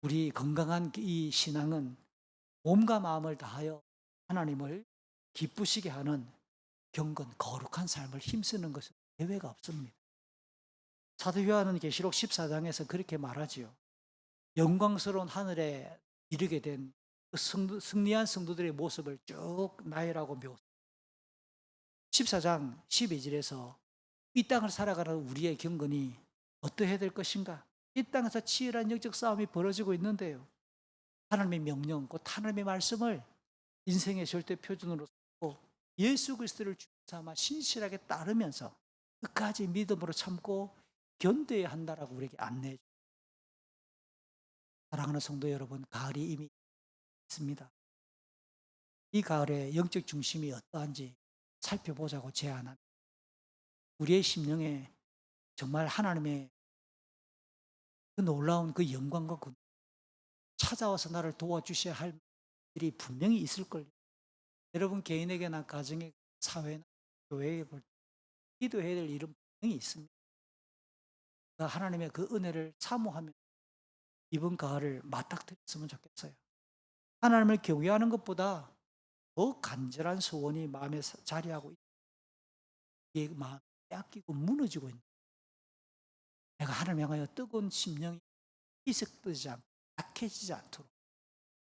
우리 건강한 이 신앙은 몸과 마음을 다하여 하나님을 기쁘시게 하는 경건, 거룩한 삶을 힘쓰는 것은 예외가 없습니다. 사도 요한은 계시록 14장에서 그렇게 말하지요. 영광스러운 하늘에 이르게 된 그 승리한 성도들의 모습을 쭉 나열하고 묘사. 14장 12절에서 이 땅을 살아가는 우리의 경건이 어떠해야 될 것인가? 이 땅에서 치열한 영적 싸움이 벌어지고 있는데요. 하나님의 명령, 곧 하나님의 말씀을 인생의 절대 표준으로 삼고 예수 그리스도를 주 삼아 신실하게 따르면서 끝까지 믿음으로 참고 견뎌야 한다라고 우리에게 안내해 줍니다. 사랑하는 성도 여러분, 가을이 이미 있습니다. 이 가을의 영적 중심이 어떠한지 살펴보자고 제안합니다. 우리의 심령에 정말 하나님의 그 놀라운 그 영광과 그 찾아와서 나를 도와주셔야 할 일이 분명히 있을 걸요. 여러분 개인에게나 가정에 사회나 교회에 볼 때 기도해야 될 일은 분명히 있습니다. 하나님의 그 은혜를 사모하며 이번 가을을 맞닥뜨렸으면 좋겠어요. 하나님을 경외하는 것보다 더 간절한 소원이 마음에 자리하고 이 마음이 뺏기고 무너지고 있는, 내가 하나님 향하여 뜨거운 심령이 희석되지 않고 약해지지 않도록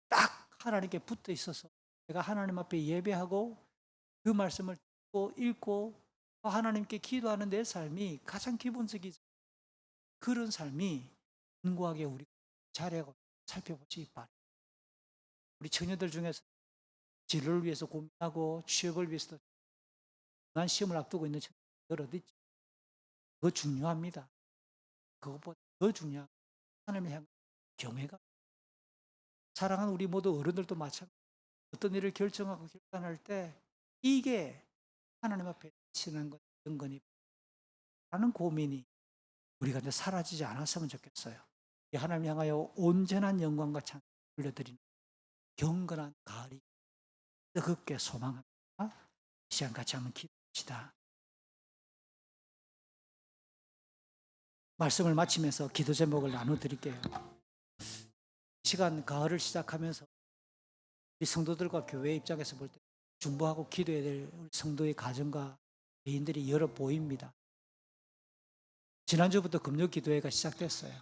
딱 하나님께 붙어 있어서 내가 하나님 앞에 예배하고 그 말씀을 듣고 읽고 하나님께 기도하는 내 삶이 가장 기본적이죠. 그런 삶이 견고하게 우리 자리하고 살펴보시기 바랍니다. 우리 처녀들 중에서 진로를 위해서 고민하고 취업을 위해서 난 시험을 앞두고 있는 처녀들 어디 있죠? 그거 중요합니다. 그것보다 더 중요한 하나님을 향한 경외가. 사랑하는 우리 모두 어른들도 마찬가지. 어떤 일을 결정하고 결단할 때 이게 하나님 앞에 치는 것, 경건이 라는 고민이 우리가 이제 사라지지 않았으면 좋겠어요. 하나님 향하여 온전한 영광과 찬 올려드리는 경건한 가을이 뜨겁게 소망합니다. 이 시간 같이 한번 기도합시다. 말씀을 마치면서 기도 제목을 나눠드릴게요. 이 시간 가을을 시작하면서 우리 성도들과 교회 입장에서 볼 때 중보하고 기도해야 될 우리 성도의 가정과 개인들이 여러 보입니다. 지난주부터 금요 기도회가 시작됐어요.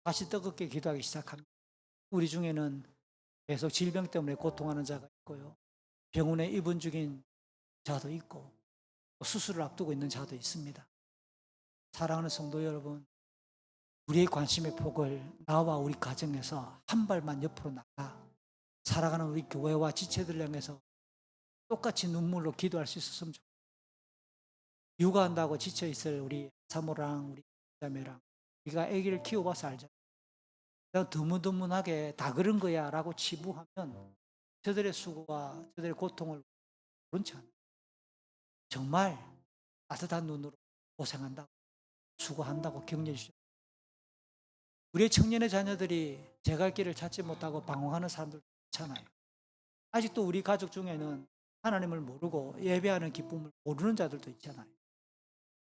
다시 뜨겁게 기도하기 시작합니다. 우리 중에는 계속 질병 때문에 고통하는 자가 있고요. 병원에 입원 중인 자도 있고 수술을 앞두고 있는 자도 있습니다. 사랑하는 성도 여러분, 우리의 관심의 폭을 나와 우리 가정에서 한 발만 옆으로 나가 살아가는 우리 교회와 지체들 향해서 똑같이 눈물로 기도할 수 있었으면 좋겠어요. 육아한다고 지쳐있을 우리 사모랑 우리 자매랑 우리가 아기를 키워봐서 알잖아요. 그냥 드문드문하게 다 그런 거야 라고 치부하면 저들의 수고와 저들의 고통을 모른 척 정말 따뜻한 눈으로 고생한다고 수고한다고 격려해 주죠. 우리의 청년의 자녀들이 제 갈 길을 찾지 못하고 방황하는 사람들 많잖아요. 아직도 우리 가족 중에는 하나님을 모르고 예배하는 기쁨을 모르는 자들도 있잖아요.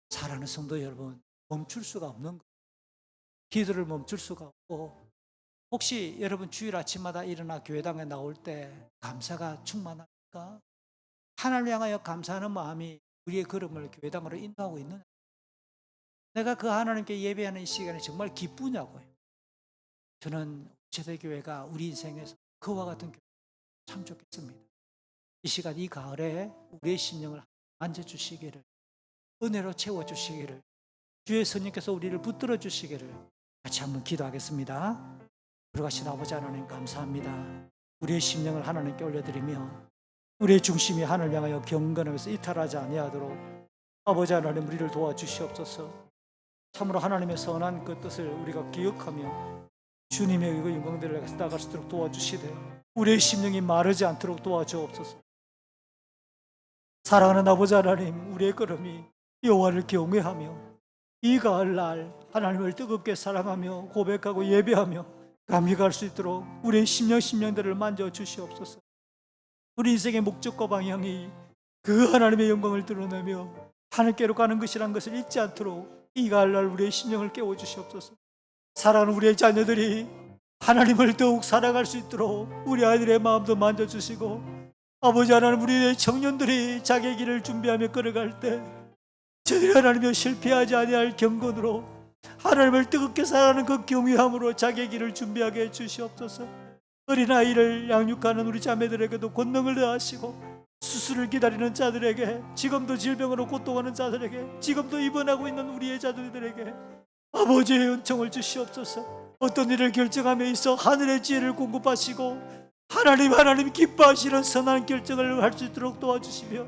사랑하는 성도 여러분, 멈출 수가 없는 거예요. 기도를 멈출 수가 없고, 혹시 여러분 주일 아침마다 일어나 교회당에 나올 때 감사가 충만합니까? 하나님을 향하여 감사하는 마음이 우리의 걸음을 교회당으로 인도하고 있느냐? 내가 그 하나님께 예배하는 이 시간이 정말 기쁘냐고요. 저는 세대교회가 우리 인생에서 그와 같은 교회 참 좋겠습니다. 이 시간 이 가을에 우리의 심령을 만져주시기를, 은혜로 채워주시기를, 주의 성령께서 우리를 붙들어 주시기를 같이 한번 기도하겠습니다. 들어가신 아버지 하나님 감사합니다. 우리의 심령을 하나님께 올려드리며 우리의 중심이 하나님을 향하여 경건하면서 이탈하지 아니하도록 아버지 하나님 우리를 도와주시옵소서. 참으로 하나님의 선한 그 뜻을 우리가 기억하며 주님의 그 영광들을 향해서 나아갈 수 있도록 도와주시되 우리의 심령이 마르지 않도록 도와주옵소서. 사랑하는 아버지 하나님, 우리의 걸음이 여호와를 경외하며 이 가을날 하나님을 뜨겁게 사랑하며 고백하고 예배하며 감격할 수 있도록 우리의 심령들을 만져주시옵소서. 우리 인생의 목적과 방향이 그 하나님의 영광을 드러내며 하늘께로 가는 것이란 것을 잊지 않도록 이 가을날 우리의 심령을 깨워주시옵소서. 사랑하는 우리의 자녀들이 하나님을 더욱 사랑할 수 있도록 우리 아이들의 마음도 만져주시고, 아버지 하나님, 우리의 청년들이 자기의 길을 준비하며 걸어갈 때 저들이 하나님의 실패하지 아니할 경건으로 하나님을 뜨겁게 사랑하는 그 경외함으로 자기의 길을 준비하게 해주시옵소서. 어린아이를 양육하는 우리 자매들에게도 권능을 더하시고, 수술을 기다리는 자들에게, 지금도 질병으로 고통하는 자들에게, 지금도 입원하고 있는 우리의 자들에게 아버지의 은총을 주시옵소서. 어떤 일을 결정함에 있어 하늘의 지혜를 공급하시고 하나님 기뻐하시는 선한 결정을 할 수 있도록 도와주시며,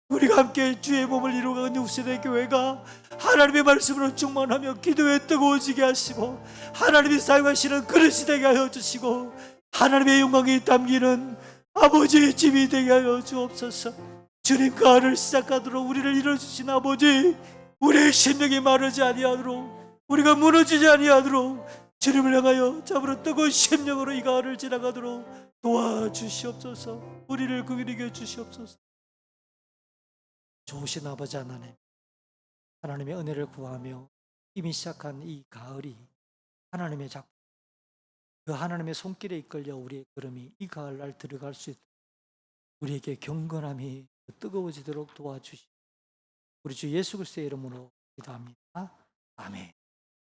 우리가 함께 주의 몸을 이루어가는 우세대 교회가 하나님의 말씀으로 충만하며 기도에 뜨거워지게 하시고 하나님이 사용하시는 그릇이 되게 하여 주시고 하나님의 영광이 담기는 아버지의 집이 되게 하여 주옵소서. 주님, 가을을 시작하도록 우리를 이뤄주신 아버지, 우리의 심령이 마르지 아니하도록, 우리가 무너지지 아니하도록 주님을 향하여 참으로 뜨거운 심령으로 이 가을을 지나가도록 도와주시옵소서. 우리를 긍휼히 주시옵소서. 좋으신 아버지 하나님, 하나님의 은혜를 구하며 이미 시작한 이 가을이 하나님의 작품, 그 하나님의 손길에 이끌려 우리의 걸음이 이 가을날 들어갈 수 있도록 우리에게 경건함이 뜨거워지도록 도와주시옵소서. 우리 주 예수 그리스도의 이름으로 기도합니다. 아멘.